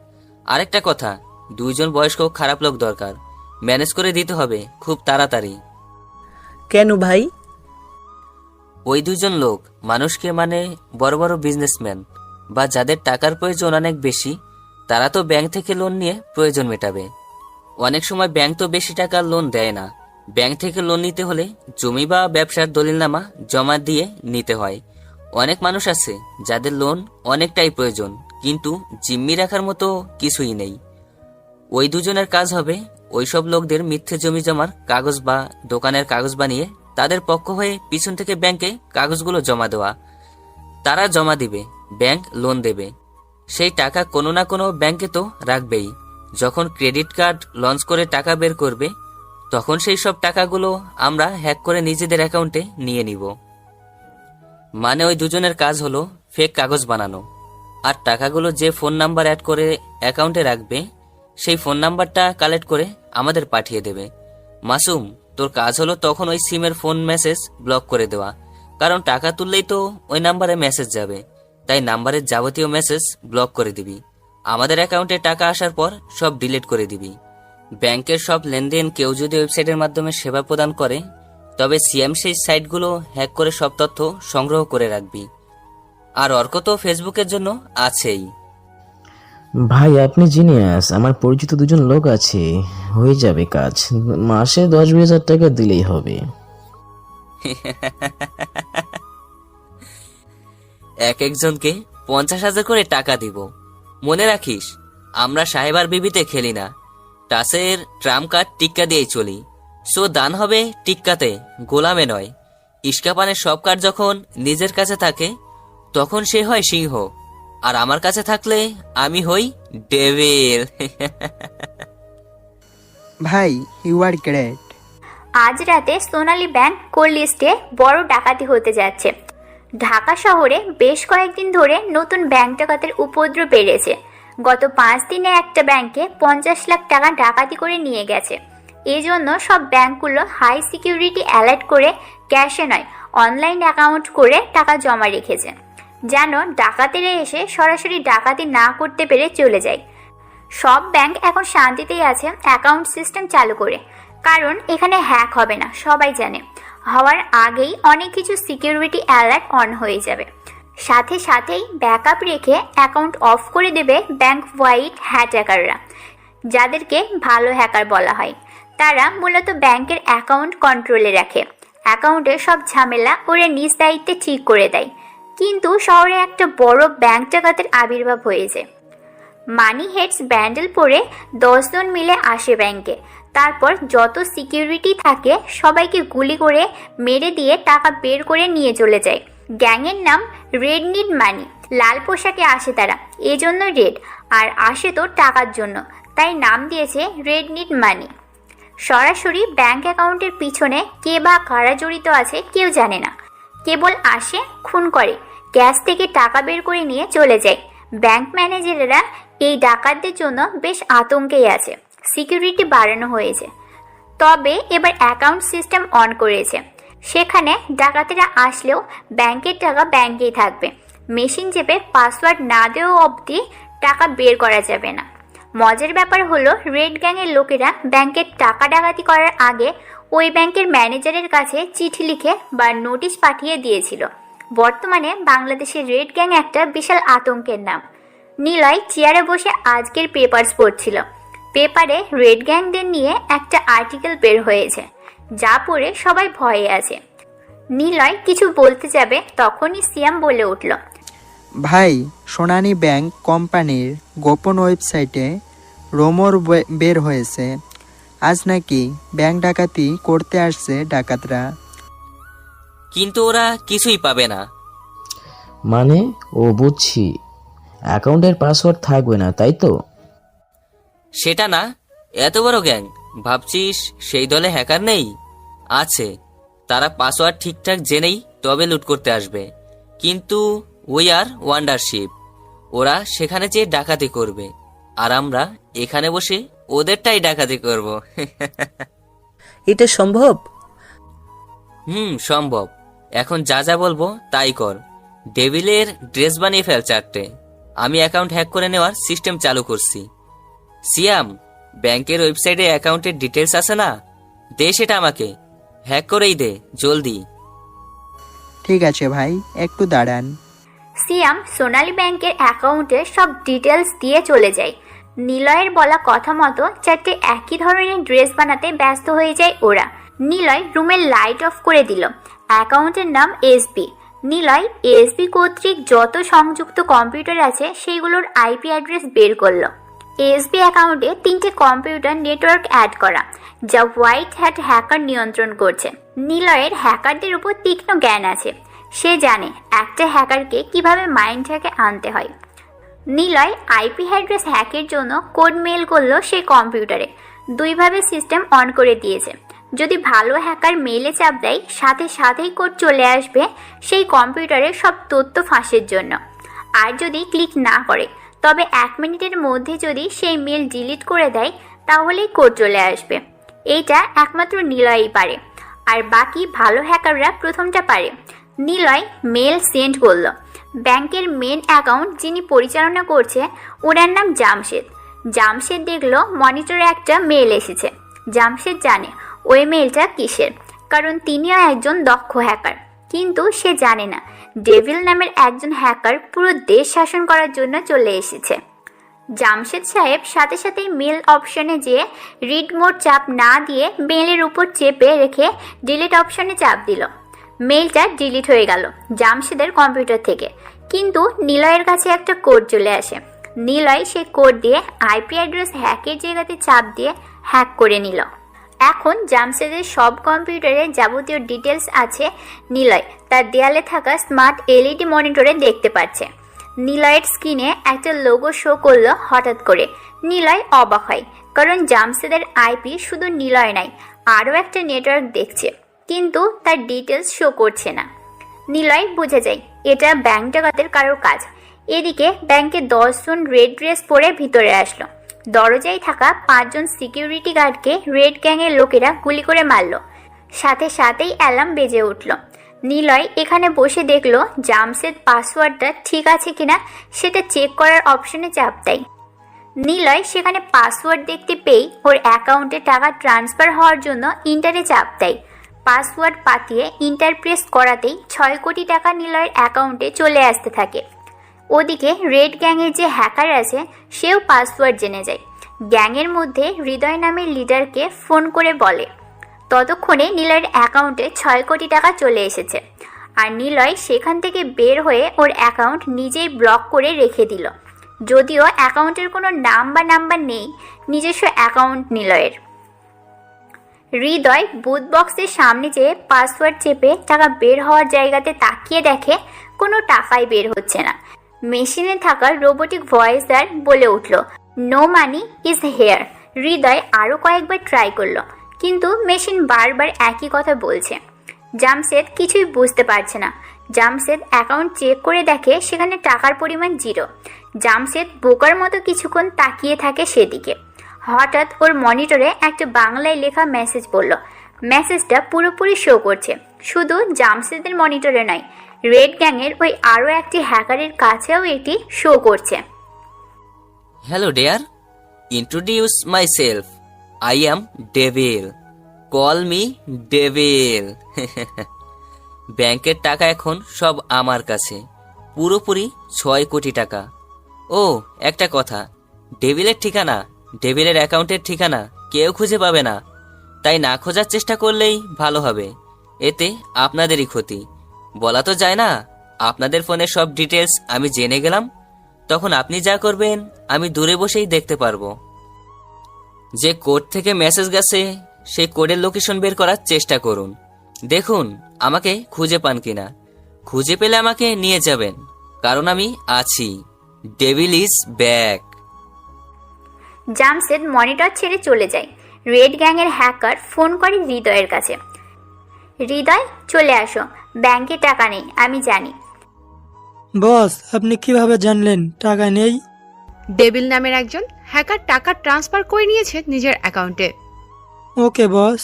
আরেকটা কথা, 2 জন বয়স্ক খারাপ লোক দরকার, ম্যানেজ করে দিতে হবে খুব তাড়াতাড়ি। কেন ভাই? ওই 2 জন লোক মানুষকে, মানে বড় বড় বিজনেসম্যান বা যাদের টাকার প্রয়োজন অনেক বেশি, তারা তো ব্যাংক থেকে লোন নিয়ে প্রয়োজন মেটাবে। অনেক সময় ব্যাংক তো বেশি টাকার লোন দেয় না। ব্যাংক থেকে লোন নিতে হলে জমি বা ব্যবসার দলিলনামা জমা দিয়ে নিতে হয়। অনেক মানুষ আছে যাদের লোন অনেকটাই প্রয়োজন, কিন্তু জিম্মি রাখার মতো কিছুই নেই। ওই 2 জনের কাজ হবে ওইসব লোকদের মিথ্যে জমি জমার কাগজ বা দোকানের কাগজ বানিয়ে তাদের পক্ষ হয়ে পিছন থেকে ব্যাংকে কাগজগুলো জমা দেওয়া। তারা জমা দিবে, ব্যাংক লোন দেবে। সেই টাকা কোনো না কোনো ব্যাংকে তো রাখবেই। যখন ক্রেডিট কার্ড লঞ্চ করে টাকা বের করবে, তখন সেই সব টাকাগুলো আমরা হ্যাক করে নিজেদের অ্যাকাউন্টে নিয়ে নিব। মানে ওই 2 জনের কাজ হলো ফেক কাগজ বানানো, আর টাকাগুলো যে ফোন নাম্বার অ্যাড করে অ্যাকাউন্টে রাখবে, সেই ফোন নাম্বারটা কালেক্ট করে আমাদের পাঠিয়ে দেবে। মাসুম, তোর কাজ হলো তখন ওই সিমের ফোন মেসেজ ব্লক করে দেওয়া, কারণ টাকা তুললেই তো ওই নাম্বারে মেসেজ যাবে। তাই নাম্বারের যাবতীয় মেসেজ ব্লক করে দিবি। আমাদের অ্যাকাউন্টে টাকা আসার পর সব ডিলিট করে দিবি। ব্যাংকের সব লেনদেন কেউ যদি ওয়েবসাইটের মাধ্যমে সেবা প্রদান করে, তবে সিএম সেই সাইটগুলো হ্যাক করে সব তথ্য সংগ্রহ করে রাখবি। আর অর্ক তো ফেসবুকের জন্য আছেই। ভাই আপনি জিনিয়াস, আমার পরিচিত 2 জন লোক আছে, হয়ে যাবে কাজ। মাসে 10-20 টাকা দিলেই হবে। এক একজনকে 50,000 করে টাকা দিব। মনে রাখিস, আমরা সাহেবার বিবিতে খেলি না, টাসের ট্রাম কার্ড টিক্কা দিয়েই চলি। সো দান হবে টিক্কাতে, গোলামে নয়। ইস্কাপানের সব কার্ড যখন নিজের কাছে থাকে, তখন সে হয় সিংহ, আর আমার কাছে থাকলে আমি হই ডেভিল। ভাই ইউ আর গ্রেট। আজ রাতে সোনালী ব্যাংক কোল লিস্টে বড় ডাকাতি হতে যাচ্ছে। ঢাকা শহরে বেশ কয়েকদিন ধরে নতুন ব্যাংক ডাকাতের উপদ্রব বেড়েছে। গত 5 দিনে একটা ব্যাংকে 50 লাখ টাকা ডাকাতি করে নিয়ে গেছে। এই জন্য সব ব্যাংকগুলো হাই সিকিউরিটি অ্যালার্ট করে ক্যাশে নয়, অনলাইন অ্যাকাউন্ট করে টাকা জমা রেখেছে, যেন ডাকাতেরা এসে সরাসরি ডাকাতি না করতে পেরে চলে যায়। সব ব্যাংক এখন শান্তিতেই আছে অ্যাকাউন্ট সিস্টেম চালু করে, কারণ এখানে হ্যাক হবে না, সবাই জানে। হওয়ার আগেই অনেক কিছু সিকিউরিটি অ্যালার্ট অন হয়ে যাবে। সাথে সাথেই ব্যাকআপ রেখে অ্যাকাউন্ট অফ করে দেবে ব্যাংক হোয়াইট হ্যাট হ্যাকাররা, যাদেরকে ভালো হ্যাকার বলা হয়। তারা মূলত ব্যাংকের অ্যাকাউন্ট কন্ট্রোলে রাখে, অ্যাকাউন্টের সব ঝামেলা ওরা নিজ দায়িত্বে ঠিক করে দেয়। কিন্তু শহরে একটা বড় ব্যাংক ডাকাতের আবির্ভাব হয়েছে। মানি হেডস ব্যান্ডেল পরে 10 জন মিলে আসে ব্যাংকে। তারপর যত সিকিউরিটি থাকে সবাইকে গুলি করে মেরে দিয়ে টাকা বের করে নিয়ে চলে যায়। গ্যাংয়ের নাম রেড নিড মানি। লাল পোশাকে আসে তারা, এজন্য রেড, আর আসে তো টাকার জন্য, তাই নাম দিয়েছে রেড নিড মানি। সরাসরি ব্যাংক অ্যাকাউন্টের পিছনে কে বা কারা জড়িত আছে কেউ জানে না। কেবল আসে, খুন করে, ক্যাশ থেকে টাকা বের করে নিয়ে চলে যায়। ব্যাংক ম্যানেজারেরা এই ডাকাতদের জন্য বেশ আতঙ্কেই আছে। সিকিউরিটি বাড়ানো হয়েছে, তবে এবার অ্যাকাউন্ট সিস্টেম অন করেছে। সেখানে ডাকাতেরা আসলেও ব্যাংকের টাকা ব্যাংকেই থাকবে। মেশিন চেপে পাসওয়ার্ড না দেওয়া অবধি টাকা বের করা যাবে না। মজার ব্যাপার হলো, রেড গ্যাংয়ের লোকেরা ব্যাংকের টাকা ডাকাতি করার আগে ওই ব্যাংকের ম্যানেজারের কাছে চিঠি লিখে বা নোটিশ পাঠিয়ে দিয়েছিল। বর্তমানে বাংলাদেশের রেড গ্যাং একটা বিশাল আতঙ্কের নাম। নিলয় চেয়ারে বসে আজকের পেপারস পড়ছিল। পেপারে রেড গ্যাংদের নিয়ে একটা আর্টিকেল বের হয়েছে, যা পড়ে সবাই ভয়ে আছে। নিলয় কিছু বলতে যাবে, তখনই সিয়াম বলে উঠল, ভাই, সোনালী ব্যাংক কোম্পানির গোপন ওয়েবসাইটে রোমর বের হয়েছে, আজ নাকি ব্যাংক ডাকাতি করতে আসছে ডাকাতরা। কিন্তু ওরা কিছুই পাবে না। মানে? ও বুঝছি, অ্যাকাউন্টের পাসওয়ার্ড থাকবে না, তাই তো? সেটা না, এত বড় গ্যাং, ভাবছিস সেই দলে হ্যাকার নেই? আছে, তারা পাসওয়ার্ড ঠিকঠাক জেনেই তবে লুট করতে আসবে। কিন্তু উই আর ওয়ান্ডারশিপ, ওরা সেখানে যেয়ে ডাকাতি করবে, আর আমরা এখানে বসে ওদেরটাই ডাকাতি করব। এটা সম্ভব? সম্ভব। এখন যা যা বলবো তাই কর। ডেভিলের ড্রেস বানিয়ে ফেল 4টে। আমি অ্যাকাউন্ট হ্যাক করে নেওয়ার সিস্টেম চালু করছি। সিয়াম, ব্যাংকের ওয়েবসাইটে অ্যাকাউন্টের ডিটেলস আছে না? দে সেটা আমাকে, হ্যাক করেই দে জলদি। ঠিক আছে ভাই, একটু দাঁড়ান। সিয়াম সোনালী ব্যাংকের অ্যাকাউন্টের সব ডিটেলস দিয়ে চলে যায়। নিলয়ের বলা কথা মতো 4টে একই ধরনের ড্রেস বানাতে ব্যস্ত হয়ে যায় ওরা। নিলয় রুমের লাইট অফ করে দিল। অ্যাকাউন্টের নাম এসবি। নিলয় এসবি কর্তৃক যত সংযুক্ত কম্পিউটার আছে সেইগুলোর আইপি অ্যাড্রেস বের করলো। এসবি অ্যাকাউন্টে 3টে কম্পিউটার নেটওয়ার্ক অ্যাড করা, যা হোয়াইট হ্যাট হ্যাকার নিয়ন্ত্রণ করছে। নিলয়ের হ্যাকারদের উপর তীক্ষ্ণ জ্ঞান আছে। সে জানে একটা হ্যাকারকে কিভাবে মাইন্ড হ্যাকে আনতে হয়। নিলয় আইপি অ্যাড্রেস হ্যাকের জন্য কোড মেল করলো সেই কম্পিউটারে। দুইভাবে সিস্টেম অন করে দিয়েছে। যদি ভালো হ্যাকার মেলে চাপ দেয়, সাথে সাথেই কোড চলে আসবে সেই কম্পিউটারের সব তথ্য ফাঁসের জন্য। আর যদি ক্লিক না করে, তবে 1 মিনিটের মধ্যে যদি সেই মেল ডিলিট করে দেয়, তাহলেই কোড চলে আসবে। এইটা একমাত্র নিলয়ই পারে, আর বাকি ভালো হ্যাকাররা প্রথমটা পারে। নিলয় মেল সেন্ড করলো। ব্যাংকের মেন অ্যাকাউন্ট যিনি পরিচালনা করছে, ওনার নাম জামশেদ। জামশেদ দেখলো মনিটরে একটা মেল এসেছে। জামশেদ জানে ওই মেলটা কিসের, কারণ তিনিও একজন দক্ষ হ্যাকার। কিন্তু সে জানে না ডেভিল নামের একজন হ্যাকার পুরো দেশ শাসন করার জন্য চলে এসেছে। জামশেদ সাহেব সাথে সাথেই মেল অপশনে যেয়ে রিড মোড চাপ না দিয়ে মেলের উপর চেপে রেখে ডিলিট অপশনে চাপ দিল। মেলটা ডিলিট হয়ে গেল জামশেদের কম্পিউটার থেকে। কিন্তু নিলয়ের কাছে একটা কোড চলে আসে। নিলয় সেই কোড দিয়ে আইপি অ্যাড্রেস হ্যাকের জায়গাতে চাপ দিয়ে হ্যাক করে নিল। এখন জামশেদের সব কম্পিউটারে যাবতীয় ডিটেলস আছে নিলয় তার দেয়ালে থাকা স্মার্ট এলইডি মনিটরে দেখতে পাচ্ছে। নিলয়ের স্ক্রিনে একটা লোগো শো করলো হঠাৎ করে। নিলয় অবাক হয়, কারণ জামশেদের আইপি শুধু নিলয় নাই, আরও একটা নেটওয়ার্ক দেখছে, কিন্তু তার ডিটেলস শো করছে না। নিলয় বুঝে যায় এটা ব্যাংক ডাকাতের কারোর কাজ। এদিকে ব্যাংকে 10 জন রেড ড্রেস পরে ভিতরে আসলো। দরজায় থাকা 5 জন সিকিউরিটি গার্ডকে রেড গ্যাংয়ের লোকেরা গুলি করে মারল। সাথে সাথেই অ্যালার্ম বেজে উঠল। নিলয় এখানে বসে দেখলো জামশেদ পাসওয়ার্ডটা ঠিক আছে কিনা সেটা চেক করার অপশনে চাপ দেয়। নিলয় সেখানে পাসওয়ার্ড দেখতে পেয়ে ওর অ্যাকাউন্টে টাকা ট্রান্সফার হওয়ার জন্য ইন্টারে চাপ দেয়। পাসওয়ার্ড পাতিয়ে ইন্টার প্রেস করাতেই 6 কোটি টাকা নিলয়ের অ্যাকাউন্টে চলে আসতে থাকে। ওদিকে রেড গ্যাংয়ের যে হ্যাকার আছে সেও পাসওয়ার্ড জেনে যায়। গ্যাংয়ের মধ্যে হৃদয় নামের লিডারকে ফোন করে বলে। ততক্ষণে নিলয়ের অ্যাকাউন্টে 6 কোটি টাকা চলে এসেছে। আর নিলয় সেখান থেকে বের হয়ে ওর অ্যাকাউন্ট নিজেই ব্লক করে রেখে দিল। যদিও অ্যাকাউন্টের কোনো নাম বা নাম্বার নেই, নিজস্ব অ্যাকাউন্ট নিলয়ের। হৃদয় বুথ বক্সের সামনে যেয়ে পাসওয়ার্ড চেপে টাকা বের হওয়ার জায়গাতে তাকিয়ে দেখে কোনো টাকাই বের হচ্ছে না। মেশিনে থাকা রোবোটিক ভয়েসদার বলে উঠল, নো মানি ইজ হেয়ার। হৃদয় আরও কয়েকবার ট্রাই করলো, কিন্তু মেশিন বারবার একই কথা বলছে। জামশেদ কিছুই বুঝতে পারছে না। জামশেদ অ্যাকাউন্ট চেক করে দেখে সেখানে টাকার পরিমাণ 0। জামশেদ বোকার মতো কিছুক্ষণ তাকিয়ে থাকে সেদিকে। হঠাৎ ওর মনিটরে একটা বাংলায় লেখা মেসেজ পড়ল। মেসেজটা পুরোপুরি শো করছে, শুধু জামশেদের মনিটরে নয়, রেড গ্যাংয়ের ওই আরও একটি হ্যাকারের কাছেও এটি শো করছে। Hello dear, introduce my self, I am devil, call me devil. ব্যাংকের টাকা এখন সব আমার কাছে, পুরোপুরি 6 কোটি টাকা। ও একটা কথা, ডেভিলের ঠিকানা, ডেভিলের অ্যাকাউন্টের ঠিকানা কেউ খুঁজে পাবে না, তাই না খোঁজার চেষ্টা করলেই ভালো হবে। এতে আপনাদেরই ক্ষতি। বলা তো যায় না, আপনাদের ফোনের সব ডিটেলস আমি জেনে গেলাম, তখন আপনি যা করবেন আমি দূরে বসেই দেখতে পারবো। যে কোড থেকে মেসেজ গেছে সেই কোডের লোকেশন বের করার চেষ্টা করুন, দেখুন আমাকে খুঁজে পান কিনা। খুঁজে পেলে আমাকে নিয়ে যাবেন, কারণ আমি আছি। Devil is back. Jamshed monitor ছেড়ে চলে যায়। রেড গ্যাংয়ের হ্যাকার ফোন করে হৃদয়ের কাছে। হৃদয়, চলে আসো, ব্যাংকে টাকা নেই, আমি জানি। বস, আপনি কিভাবে জানলেন টাকা নেই? ডেভিল নামের একজন হ্যাকার টাকা ট্রান্সফার করে নিয়েছে নিজের অ্যাকাউন্টে। ওকে বস।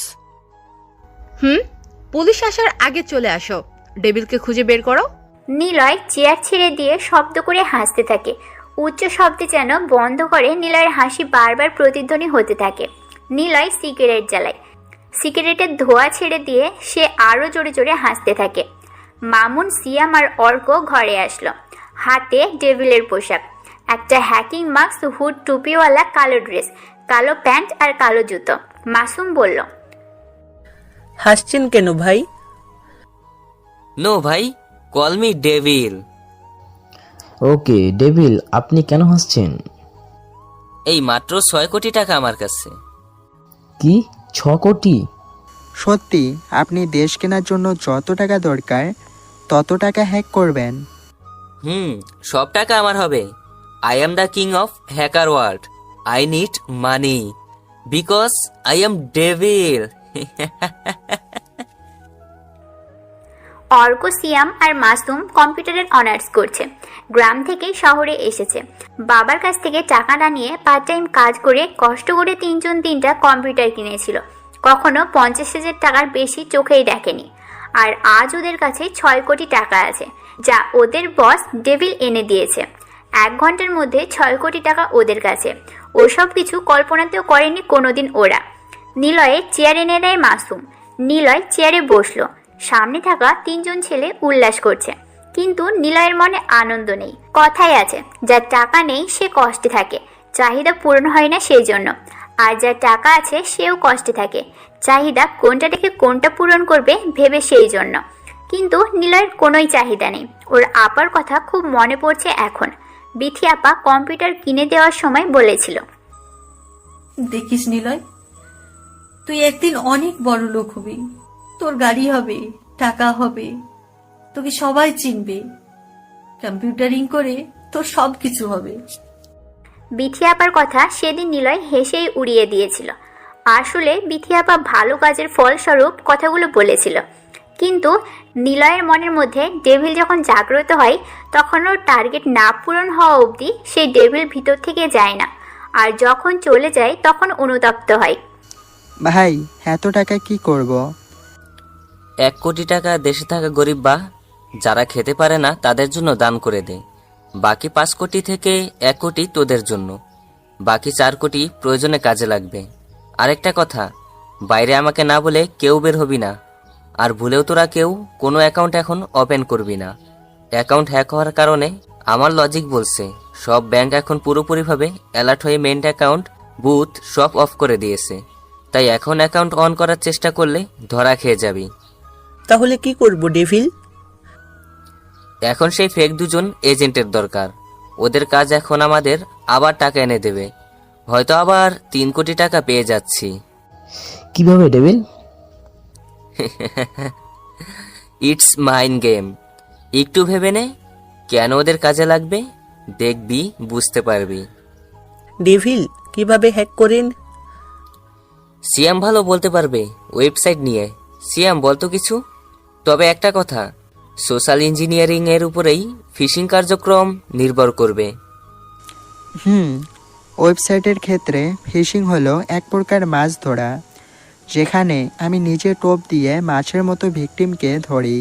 পুলিশ আসার আগে চলে আসো, ডেভিলকে খুঁজে বের করো। নিলয় চেয়ার ছেড়ে দিয়ে শব্দ করে হাসতে থাকে। উচ্চ শব্দে যেন বন্ধ করে নিলয়ের হাসি বারবার প্রতিধ্বনি হতে থাকে। নিলয় সিগারেট জ্বালায়। সিগারেটের ধোঁয়া ছেড়ে দিয়ে সে আরও জোরে জোরে হাসতে থাকে। মামুন, সিয়াম আর অর্ক ঘরে আসলো, হাতে ডেভিলের পোশাক, একটা হ্যাকিং মাস্ক, হুড, টুপিওয়ালা কালো ড্রেস, কালো প্যান্ট আর কালো জুতো। মাসুম বলল, হাসছেন কেন ভাই? নো ভাই, কল মি ডেভিল। ওকে ডেভিল, আপনি কেন হাসছেন? এই মাত্র 6 কোটি টাকা আমার কাছে। কি 6 কোটি? সত্যি আপনি দেশ কেনার জন্য যত টাকা দরকার তত টাকা হ্যাক করবেন? সব টাকা আমার হবে। I am the king of hacker world. I need money because I am Devil. Arko, Siam আর মাসুম কম্পিউটারের অনার্স করছে। গ্রাম থেকে শহরে এসেছে। বাবার কাছ থেকে টাকাটা নিয়ে পার্ট টাইম কাজ করে কষ্ট করে 3টা কম্পিউটার কিনেছিল। কখনো 50,000 টাকার বেশি চোখেই দেখেনি। আর আজ ওদের কাছে 6 কোটি টাকা আছে, যা ওদের বস ডেভিল এনে দিয়েছে। 1 ঘন্টার মধ্যে 6 কোটি টাকা ওদের কাছে। ওসব কিছু কল্পনাতেও করেনি কোনোদিন ওরা। নিলয়ের চেয়ার এনে দেয় মাসুম। নিলয় চেয়ারে বসলো। সামনে থাকা 3জন ছেলে উল্লাস করছে, কিন্তু নিলয়ের মনে আনন্দ নেই। কথাই আছে, যার টাকা নেই সে কষ্টে থাকে, চাহিদা পূরণ হয় না সেই জন্য। আর যার টাকা আছে সেও কষ্টে থাকে, চাহিদা কোনটা দেখে কোনটা পূরণ করবে ভেবে সেই জন্য। কিন্তু নিলয়ের কোনোই চাহিদা নেই। ওর আপার কথা খুব মনে পড়ছে এখন। বিথি আপা কম্পিউটার কিনে দেওয়ার সময় বলেছিল, দেখিস নিলয়, তুই একদিন অনেক বড় লোক হবি, তোর গাড়ি হবে, টাকা হবে, তোকে সবাই চিনবে, কম্পিউটারিং করে তোর সব কিছু হবে। বিথি আপার কথা সেদিন নিলয় হেসেই উড়িয়ে দিয়েছিল। আসলে বিথি আপা ভালো কাজের ফলস্বরূপ কথাগুলো বলেছিল, কিন্তু নিলয়ের মনের মধ্যে ডেভিল যখন জাগ্রত হয় তখন ওর টার্গেট না পূরণ হওয়া অবধি সেই ডেভিল ভিতর থেকে যায় না, আর যখন চলে যায় তখন অনুতপ্ত হয়। ভাই, এত টাকা কি করব? 1 কোটি টাকা দেশে থাকা গরিব বা যারা খেতে পারে না তাদের জন্য দান করে দে। বাকি 5 কোটি থেকে 1 কোটি তোদের জন্য, বাকি 4 কোটি প্রয়োজনে কাজে লাগবে। আরেকটা কথা, বাইরে আমাকে না বলে কেউ বের হবি না, আর ভুলেও তোরা কেউ কোনো অ্যাকাউন্ট এখন ওপেন করবি না। অ্যাকাউন্ট হ্যাক হওয়ার কারণে আমার লজিক বলছে সব ব্যাংক এখন পুরোপুরিভাবে অ্যালার্ট হয়ে মেইন অ্যাকাউন্ট, বুথ সব অফ করে দিয়েছে। তাই এখন অ্যাকাউন্ট অন করার চেষ্টা করলে ধরা খেয়ে যাবি। তাহলে কি করব ডেভিল? এখন সেই ফেক 2জন এজেন্টের দরকার। ওদের কাজ এখন আমাদের আবার টাকা এনে দেবে। হয়তো আবার 3 কোটি টাকা পেয়ে যাচ্ছি। কিভাবে ডেভিল? It's mine game. একটু ভেবে নে কেন ওদের কাজে লাগবে, দেখবি বুঝতে পারবি। ডেভিল কিভাবে হ্যাক করেন? সিয়াম ভালো বলতে পারবে ওয়েবসাইট নিয়ে। সিয়াম বলতো কিছু। তবে একটা কথা, সোশ্যাল ইঞ্জিনিয়ারিং এর উপরেই ফিশিং কার্যক্রম নির্ভর করবে। ওয়েবসাইটের ক্ষেত্রে ফিশিং হলো এক প্রকার মাছ ধরা, যেখানে আমি নিজে টোপ দিয়ে মাছের মতো ভিকটিমকে ধরি।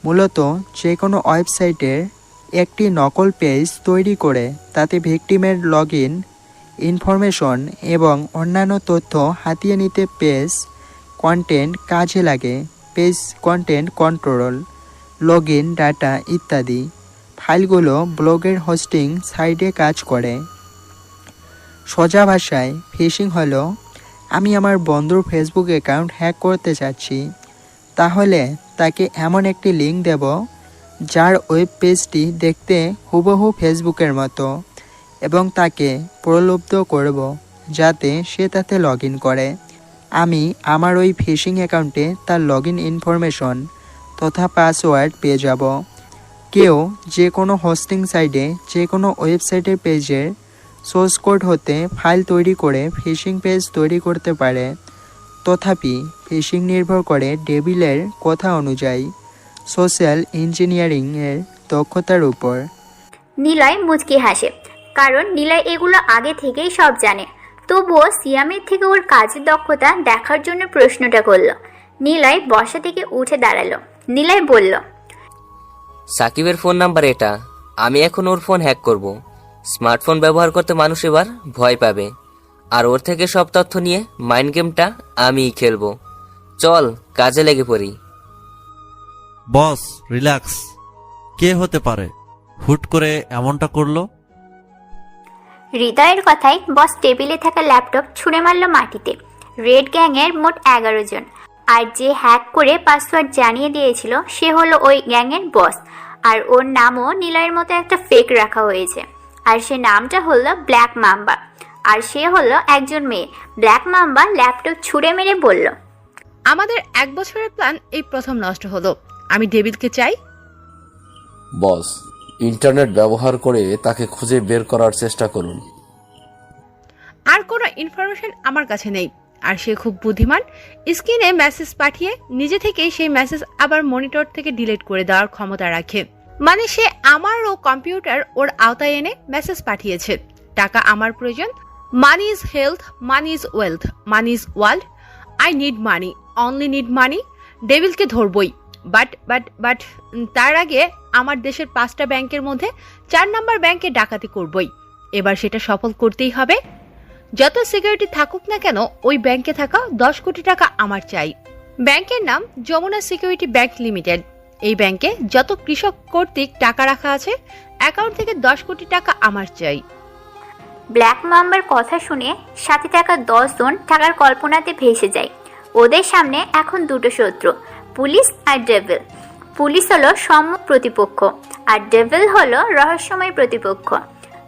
মূলত যে কোনো ওয়েবসাইটের একটি নকল পেজ তৈরি করে তাতে ভিকটিমের লগইন ইনফরমেশন এবং অন্যান্য তথ্য হাতিয়ে নিতে পেজ কন্টেন্ট কাজে লাগে। Page content control, login data ইত্যাদি। ফাইলগুলো ব্লগের হোস্টিং সাইটে কাজ করে। সোজা ভাষায় ফিশিং হলো আমি আমার বন্ধুর ফেসবুক অ্যাকাউন্ট হ্যাক করতে চাচ্ছি, তাহলে তাকে এমন একটি লিঙ্ক দেব যার ওয়েব পেজটি দেখতে হুবহু ফেসবুকের মতো, এবং তাকে প্রলুব্ধ করব যাতে সে তাতে লগ ইন করে। আমি আমার ওই ফিশিং অ্যাকাউন্টে তার লগ ইন ইনফরমেশন তথা পাসওয়ার্ড পেয়ে যাব। কেউ যে কোনো হোস্টিং সাইটে যে কোনো ওয়েবসাইটের পেজের সোর্স কোড হতে ফাইল তৈরি করে ফিশিং পেজ তৈরি করতে পারে। তথাপি ফিশিং নির্ভর করে ডেভিলের কথা অনুযায়ী সোশ্যাল ইঞ্জিনিয়ারিংয়ের দক্ষতার উপর। নিলয় মুচকি হাসে, কারণ নিলয় এগুলো আগে থেকেই সব জানে। তবুও সিয়ামের থেকে ওর কাজের দক্ষতা দেখার জন্য প্রশ্নটা করলো। নিলয় বসা থেকে উঠে দাঁড়ালো। নিলয় বলল, সাকিবের ফোন নাম্বার এটা। আমি এখন ওর ফোন হ্যাক করব। স্মার্টফোন ব্যবহার করতে মানুষ এবার ভয় পাবে, আর ওর থেকে সব তথ্য নিয়ে মাইন্ড গেমটা আমিই খেলবো। চল কাজে লেগে পড়ি। বস রিল্যাক্স। কে হতে পারে হুট করে এমনটা করলো? হৃদয়ের কথায় বস টেবিলে থাকা ল্যাপটপ ছুঁড়ে মারল মাটিতে। রেড গ্যাংয়ের মোট 11 জন, আর যে হ্যাক করে পাসওয়ার্ড জানিয়ে দিয়েছিল সে হলো ওই গ্যাংয়ের বস। আর ওর নামও নিলয়ের মতো একটা ফেক রাখা হয়েছে, আর সে নামটা হলো ব্ল্যাক মাম্বা, আর সে হলো একজন মেয়ে। ব্ল্যাক মাম্বা ল্যাপটপ ছুঁড়ে মেরে বলল, আমাদের 1 বছরের প্ল্যান এই প্রথম নষ্ট হলো। আমি ডেভিডকে চাই। বস, ইন্টারনেট ব্যবহার করে তাকে খুঁজে বের করার চেষ্টা করুন। আর কোনো ইনফরমেশন আমার কাছে নেই, আর সে খুব বুদ্ধিমান। স্ক্রিনে মেসেজ পাঠিয়ে নিজে থেকেই সেই মেসেজ আবার মনিটর থেকে ডিলিট করে দেওয়ার ক্ষমতা রাখে। মানে সে আমার ও কম্পিউটার ওর আওতায় এনে মেসেজ পাঠিয়েছে। টাকা আমার প্রয়োজন। Money is health, money is wealth, money is world. I need money, only need money. ডেভিলকে ধরবই, বাট তার আগে আমার দেশের 5টা ব্যাংকের মধ্যে 4 নম্বর ব্যাংকে ডাকাতি করবই। এবার সেটা সফল করতেই হবে। যত সিকিউরিটি থাকুক না কেন, ওই ব্যাংকে থাকা 10 কোটি টাকা আমার চাই। ব্যাংকের নাম যমুনা সিকিউরিটি ব্যাংক লিমিটেড। এই ব্যাংকে যত কৃষক কর্তৃক টাকা রাখা আছে, অ্যাকাউন্ট থেকে 10 কোটি টাকা আমার চাই। ব্ল্যাক মাম্বার কথা শুনে সাথে থাকা 10 জন টাকার কল্পনাতে ভেসে যায়। ওদের সামনে এখন দুটো শত্রু, পুলিশ আর ডেভিল। পুলিশ হলো সম্মুখ প্রতিপক্ষ, আর ডেভিল হলো রহস্যময় প্রতিপক্ষ।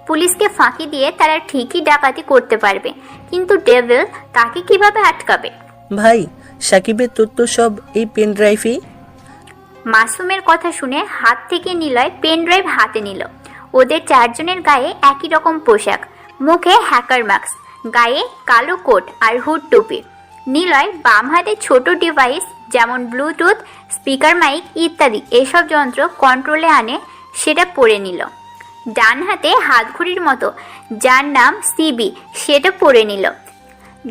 পুলিশকে ফাঁকি দিয়ে তারা ঠিকই ডাকাতি করতে পারবে, কিন্তু ডেভিল তাকে কিভাবে আটকাবে? ভাই, সাকিবের তথ্য সব এই পেন ড্রাইভে। মাসুমের কথা শুনে হাত থেকে নিলয় পেন ড্রাইভ হাতে নিল। ওদের 4 জনের গায়ে একই রকম পোশাক, মুখে হ্যাকার মাস্ক, গায়ে কালো কোট আর হুড টুপি। নিলয় বাম হাতে ছোট ডিভাইস যেমন ব্লুটুথ, স্পিকার, মাইক ইত্যাদি এসব যন্ত্র কন্ট্রোলে আনে, সেটা পরে নিল। ডান হাতে হাতঘড়ির মতো যার নাম সিবি, সেটা পরে নিল,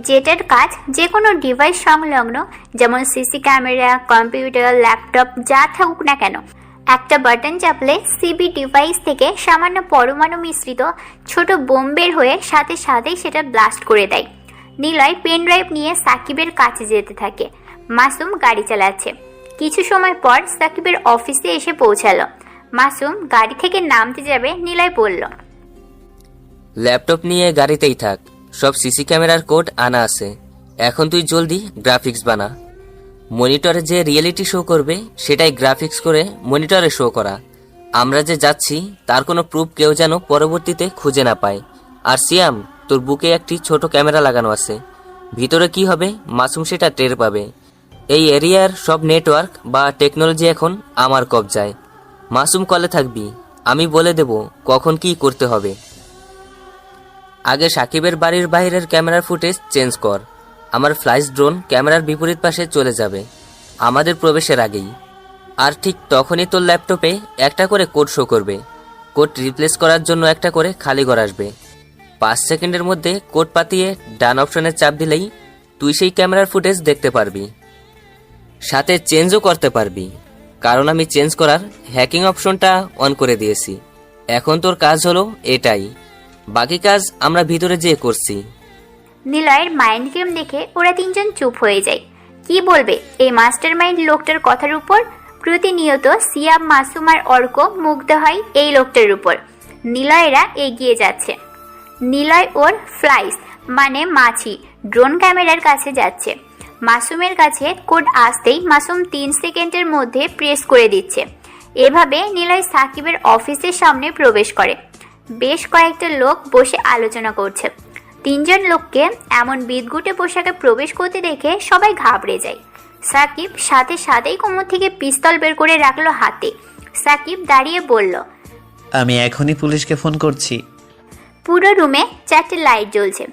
যেটার কাজ যে কোনো ডিভাইস সংলগ্ন, যেমন সিসি ক্যামেরা, কম্পিউটার, ল্যাপটপ যা থাকুক না কেন। একটা বাটন চাপলে সিবি ডিভাইস থেকে সামান্য পরমাণু মিশ্রিত ছোট বোম বের হয়ে সাথে সাথেই সেটা ব্লাস্ট করে দেয়। নিলয় পেন ড্রাইভ নিয়ে সাকিবের কাছে যেতে থাকে। মাসুম গাড়ি চালাচ্ছে। কিছু সময় পর সাকিবের অফিসে এসে পৌঁছালো। মাসুম গাড়ি থেকে নামতে যাবে, নিলয় বলল, ল্যাপটপ নিয়ে গাড়িতেই থাক, সব সিসি ক্যামেরার কোড আনা আছে। এখন তুই জলদি গ্রাফিক্স বানা। মনিটরে যে রিয়েলিটি শো করবে সেটাই গ্রাফিক্স করে মনিটরে শো করা। আমরা যে যাচ্ছি তার কোনো প্রুফ কেউ যেন পরবর্তীতে খুঁজে না পায়। আর সিয়াম, তোর বুকে একটি ছোট ক্যামেরা লাগানো আছে, ভিতরে কি হবে মাসুম সেটা টের পাবে। এই এরিয়ার সব নেটওয়ার্ক বা টেকনোলজি এখন আমার কবজায়। মাসুম কলে থাকবি, আমি বলে দেব কখন কি করতে হবে। আগে সাকিবের বাড়ির বাইরের ক্যামেরার ফুটেজ চেঞ্জ কর। আমার ফ্লাইস ড্রোন ক্যামেরার বিপরীত পাশে চলে যাবে আমাদের প্রবেশের আগেই। আর ঠিক তখনই তোর ল্যাপটপে একটা করে কোড শো করবে। কোড রিপ্লেস করার জন্য একটা করে খালি ঘর আসবে। 5 সেকেন্ডের মধ্যে কোড পাতিয়ে ডান অপশনে চাপ দিলেই তুই সেই ক্যামেরার ফুটেজ দেখতে পারবি, সাথে চেঞ্জও করতে পারবি, কারণ আমি চেঞ্জ করার হ্যাকিং অপশনটা অন করে দিয়েছি। এখন তোর কাজ হলো এটাই, বাকি কাজ আমরা ভিতরে যেয়ে করছি। নিলয়ের মাইন্ড গেম দেখে ওরা তিনজন চুপ হয়ে যায়। কি বলবে এই মাস্টার মাইন্ড লোকটার কথার উপর? প্রতিনিয়ত সিয়াম, মাসুম আর অর্ক মুগ্ধ হয় এই লোকটার উপর। নিলয়েরা এগিয়ে যাচ্ছে। নিলয় ওর ফ্লাইস মানে মাছি ড্রোন ক্যামেরার কাছে যাচ্ছে। মাসুমের কাছে কোড আসতেই মাসুম 3 সেকেন্ডের মধ্যে প্রেস করে দিচ্ছে। এভাবে নিলয় সাকিবের অফিসের সামনে প্রবেশ করে। বেশ কয়েকটা লোক বসে আলোচনা করছে। 3 জন লোককে এমন বিদঘুটে পোশাকে প্রবেশ করতে দেখে সবাই ঘাবড়ে যায়। সাকিব সাথে সাথেই কোমর থেকে পিস্তল বের করে রাখলো হাতে। সাকিব দাঁড়িয়ে বলল, আমি এখনই পুলিশকে ফোন করছি। পুরো রুমে 4টে লাইট জ্বলছে।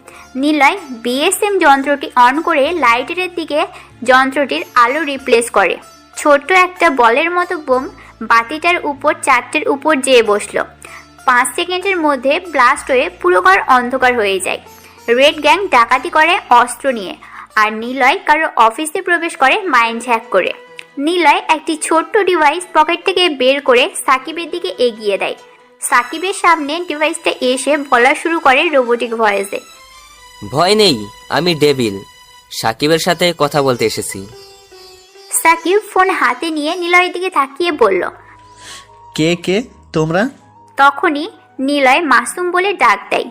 নিলয় বিএসএম যন্ত্রটি অন করে লাইটের দিকে যন্ত্রটির আলো রিপ্লেস করে। ছোট্ট একটা বলের মতো বোম বাতিটার উপর 4টের উপর যেয়ে বসলো। 5 সেকেন্ডের মধ্যে ব্লাস্ট হয়ে পুরো ঘর অন্ধকার হয়ে যায়। রেড গ্যাং ডাকাতি করে অস্ত্র নিয়ে, আর নিলয় কারো অফিসে প্রবেশ করে মাইন্ড হ্যাক করে। নিলয় একটি ছোট্ট ডিভাইস পকেট থেকে বের করে সাকিবের দিকে এগিয়ে দেয়। সাকিবের সামনে ডিভাইসটা এসে বলা শুরু করে রোবোটিক ভয়েসে, ভয় নেই, আমি ডেভিল, সাকিবের সাথে কথা বলতে এসেছি। সাকিব ফোন হাতে নিয়ে নিলয়ের দিকে তাকিয়ে বলল, কে কে তোমরা? তখনই নিলয় মাসুম বলে ডাক দেয়।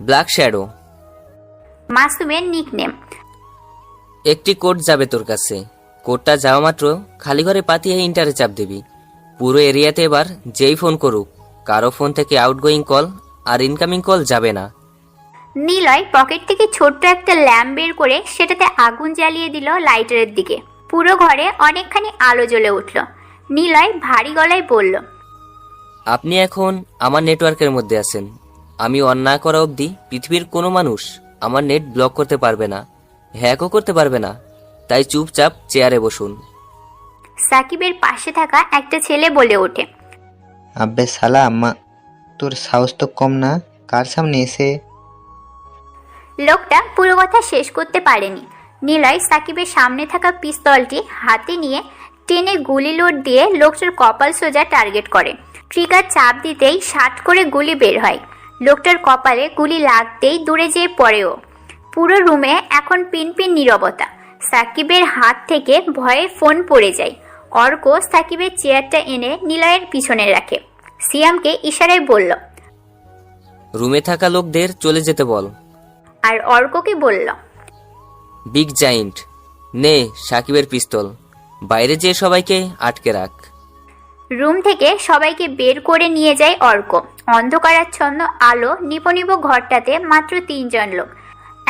ব্ল্যাক শ্যাডো মাসুমের নিকনেম। একটি কোড যাবে তোর কাছে। কোডটা যাওয়া মাত্র খালি ঘরে পাতিয়ে ইন্টারে চাপ দিবি। পুরো এরিয়াতে এবার যেই ফোন করুক কারো ফোন থেকে আউটগোয়িং কল আর ইনকামিং কল যাবে না। নিলয় পকেট থেকে ছোট্ট একটা ল্যাম্প বের করে সেটাতে আগুন জ্বালিয়ে দিল লাইটারের দিকে। পুরো ঘরে অনেকখানি আলো জ্বলে উঠল। নিলয় ভারী গলায় বলল, আপনি এখন আমার নেটওয়ার্কের মধ্যে আছেন। আমি অন না করা অবধি পৃথিবীর কোনো মানুষ আমার নেট ব্লক করতে পারবে না, হ্যাকও করতে পারবে না। তাই চুপচাপ চেয়ারে বসুন। সাকিবের পাশে থাকা একটা ছেলে বলে ওঠে, আব্বে শালা আম্মা, তোর সাহস তো কম না, কার সামনে এসে। লোকটা পুরো কথা শেষ করতে পারেনি। নিলয় সাকিবের সামনে থাকা পিস্তলটি হাতে নিয়ে টেনে গুলি লোড দিয়ে লোকটার কপাল সোজা টার্গেট করে। ট্রিগার চাপ দিতেই শাট করে গুলি বের হয়। লোকটার কপালে গুলি লাগতেই দূরে যেয়ে পড়েও। পুরো রুমে এখন পিনপিন নীরবতা। সাকিবের হাত থেকে ভয়ে ফোন পড়ে যায়। অর্ক সাকিবের চেয়ারটা এনে নিলয়ের পিছনে রাখে। সিয়ামকে ইশারায় বলল, রুমে থাকা লোকদের চলে যেতে বল। আর অর্ককে বলল, বিগ জাইন্ট, নে সাকিবের পিস্তল, বাইরে যেয়ে সবাইকে আটকে রাখ। রুম থেকে সবাইকে বের করে নিয়ে যায় অর্ক। অন্ধকারাচ্ছন্ন আলো নিপো ঘরটাতে মাত্র 3 জন লোক।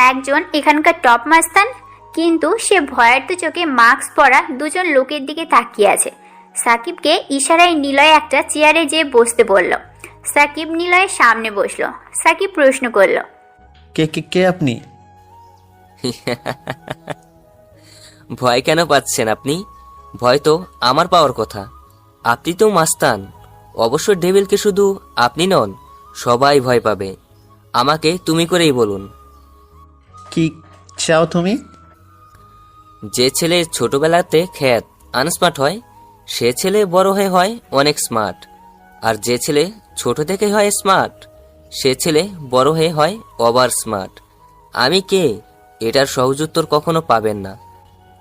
একজন এখানকার টপ মাস্তান, কিন্তু সে ভয়ার্ত চোখে মাস্ক পরা 2 জন লোকের দিকে তাকিয়ে আছে। সাকিবকে ইশারায় নিলয় একটা চেয়ারে যেয়ে বসতে বলল। সাকিব নিলয়ের সামনে বসলো। সাকিব প্রশ্ন করল, কে কে কে আপনি? ভয় কেন পাচ্ছেন আপনি? ভয় তো আমার পাওয়ার কথা। আপনি তো মাস্তান। অবশ্য ডেভিলকে শুধু আপনি নন, সবাই ভয় পাবে। আমাকে তুমি করেই বলুন। কি চাও তুমি? যে ছেলে ছোটবেলাতে খ্যাত আনস্মার্ট হয়, সে ছেলে বড় হয়ে হয় অনেক স্মার্ট। আর যে ছেলে ছোট থেকে হয় স্মার্ট, সে ছেলে বড় হয়ে হয় ওভার স্মার্ট। আমি কে এটার সহজ উত্তর কখনো পাবেন না।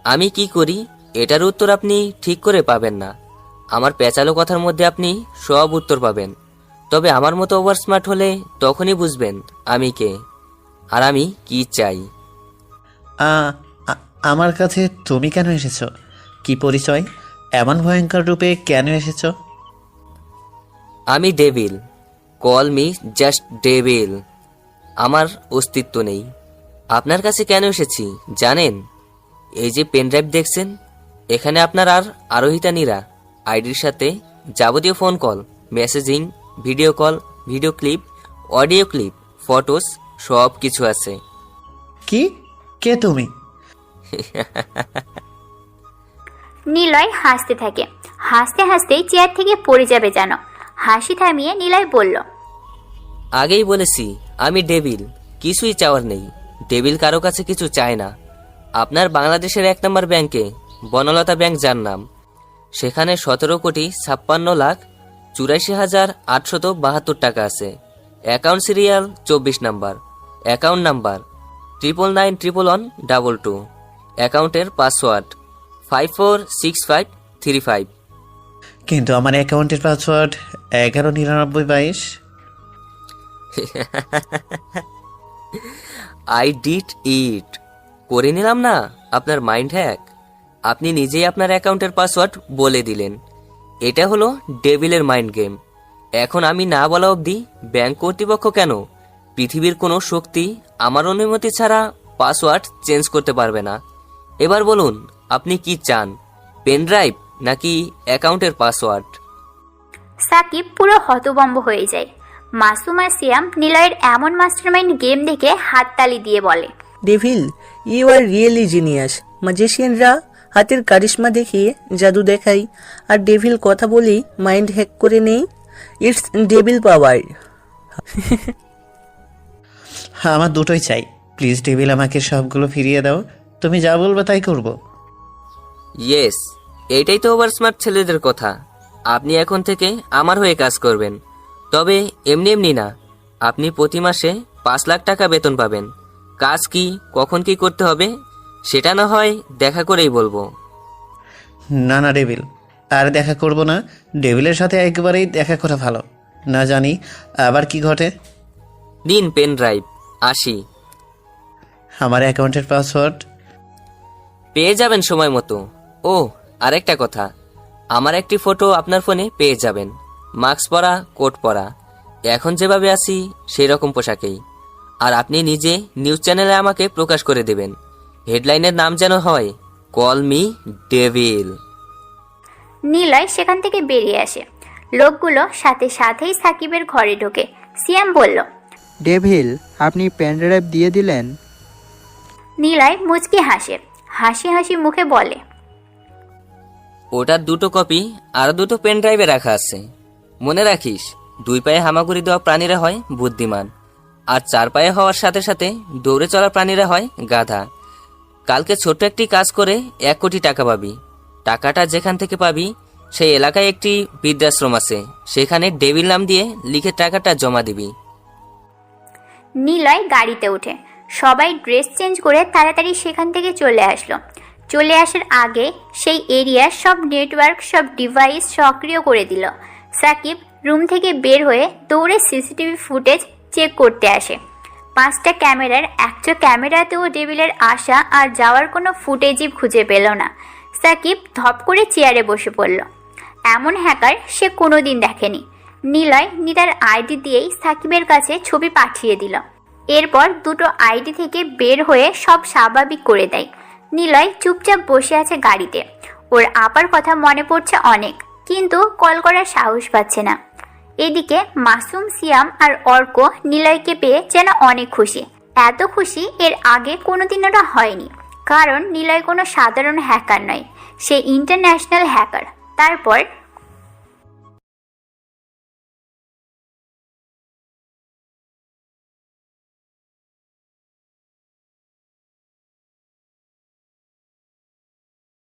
আমি কি করি এটার উত্তর আপনি ঠিক করে পাবেন না। আমার পেঁচালো কথার মধ্যে আপনি সব উত্তর পাবেন। তবে আমার মতো ওভার স্মার্ট হলে তখনই বুঝবেন আমি কে আর আমি কি চাই। আমার কাছে তুমি কেন এসেছো? কি পরিচয়? এমন ভয়ঙ্কর রূপে কেন এসেছো? আমি devil, call me just devil. আমার অস্তিত্ব নেই, আপনার কাছে কেন এসেছি জানেন? এই যে পেন ড্রাইভ দেখছেন, এখানে আপনার আর আরোহিতা নীরা আইডির সাথে যাবতীয় phone call, messaging, video call, video clip, audio clip, photos সব কিছু আছে। কি? কে তুমি? নিলয় হাসতে থাকে। হাসতে হাসতেই চেয়ার থেকে পড়ে যাবে যেন। হাসি থামিয়ে নিলয় বলল, আগেই বলেছি আমি ডেভিল, কিছুই চাওয়ার নেই। ডেভিল কারো কাছে কিছু চায় না। আপনার বাংলাদেশের 1 নম্বর ব্যাংকে বনলতা ব্যাংক যার নাম, সেখানে 17,56,84,872 টাকা আছে। Account serial 24 number, account number 99911122, অ্যাকাউন্টের পাসওয়ার্ড 546535। কিন্তু আমার অ্যাকাউন্টের পাসওয়ার্ড 119922। I did it. করে নিলাম না আপনার মাইন্ড হ্যাক। আপনি নিজেই আপনার অ্যাকাউন্টের পাসওয়ার্ড বলে দিলেন। এটা হলো ডেভিলের মাইন্ড গেম। এখন আমি না বলা অবধি ব্যাংক কর্তৃপক্ষ কেন, পৃথিবীর কোনো শক্তি আমার অনুমতি ছাড়া পাসওয়ার্ড চেঞ্জ করতে পারবে না। এবার বলুন আপনি কি চান, পেন ড্রাইভ নাকি অ্যাকাউন্টের পাসওয়ার্ড? সাকিব পুরো হতভম্ব হয়ে যায়। মাসুম আর সিয়াম নিলয়ের এমন মাস্টারমাইন্ড গেম দেখে হাততালি দিয়ে বলে, Devil, you are really genius. ম্যাজিশিয়ানরা হাতের কারিশমা দেখিয়ে জাদু দেখাই, আর ডেভিল কথা বলেই মাইন্ড হ্যাক করে নেই। ইটস ডেভিল পাওয়ার। আমার দুটোই চাই। প্লিজ ডেভিল, আমাকে সবগুলো ফিরিয়ে দাও। তুমি যা বলবে তাই করব। ইয়েস, এইটাই তো ওভার স্মার্ট ছেলেদের কথা। আপনি এখন থেকে আমার হয়ে কাজ করবেন, তবে এমনি এমনি না। আপনি প্রতি মাসে 5 লাখ টাকা বেতন পাবেন। কাজ কি, কখন কি করতে হবে সেটা না হয় দেখা করেই বলবো। না না ডেভিল, আর দেখা করব না। ডেভিলের সাথে একবারেই দেখা করা ভালো, না জানি আবার কি ঘটে। নিন পেন ড্রাইভ, আসি। আমার অ্যাকাউন্টের পাসওয়ার্ড পেয়ে যাবেন সময় মতো। ও আরেকটা কথা, আমার একটি ফটো আপনার ফোনে পেয়ে যাবেন, মাস্ক পরা, কোট পরা, এখন যেভাবে আছি সেই রকম পোশাকেই। আর আপনি নিজে নিউজ চ্যানেলে আমাকে প্রকাশ করে দেবেন। হেডলাইনের নাম যেন হয়, কল মি ডেভিল। নিলয় সেখান থেকে বেরিয়ে আসে। লোকগুলো সাথে সাথেই সাকিবের ঘরে ঢোকে। সিয়াম বলল, ডেভিল, আপনি পেন ড্রাইভ দিয়ে দিলেন? নিলয় মুচকি হাসে। হাসি হাসি মুখে বলে, ওটার 2টো কপি আর 2টো পেন ড্রাইভে রাখা আছে। মনে রাখিস, 2 পায়ে হামাগুড়ি দেওয়া প্রাণীরা হয় বুদ্ধিমান, আর 4 পায়ে হওয়ার সাথে সাথে দৌড়ে চলা প্রাণীরা হয় গাধা। কালকে ছোট্ট একটি কাজ করে 1 কোটি টাকা পাবি। টাকাটা যেখান থেকে পাবি সেই এলাকায় একটি বৃদ্ধাশ্রম আছে, সেখানে ডেভিল নাম দিয়ে লিখে টাকাটা জমা দিবি। নিলয় গাড়িতে ওঠে। সবাই ড্রেস চেঞ্জ করে তাড়াতাড়ি সেখান থেকে চলে আসলো। চলে আসার আগে সেই এরিয়ার সব নেটওয়ার্ক, সব ডিভাইস সক্রিয় করে দিল। সাকিব রুম থেকে বের হয়ে দৌড়ে সিসিটিভি ফুটেজ চেক করতে আসে। 5টা ক্যামেরার একটা ক্যামেরাতেও ডেভিলের আসা আর যাওয়ার কোনো ফুটেজই খুঁজে পেল না। সাকিব ধপ করে চেয়ারে বসে পড়ল। এমন হ্যাকার সে কোনোদিন দেখেনি। নিলয় নিতার আইডি দিয়েই সাকিবের কাছে ছবি পাঠিয়ে দিল। এরপর 2টো আইডি থেকে বের হয়ে সব স্বাভাবিক করে দেয়। নিলয় চুপচাপ বসে আছে গাড়িতে। ওর আপার কথা মনে পড়ছে অনেক, কিন্তু কল করার সাহস পাচ্ছে না। এদিকে মাসুম, সিয়াম আর অর্ক নিলয়কে পেয়ে যেন অনেক খুশি। এত খুশি এর আগে কোনোদিন ওরা হয়নি, কারণ নিলয় কোনো সাধারণ হ্যাকার নয়, সে ইন্টারন্যাশনাল হ্যাকার। তারপর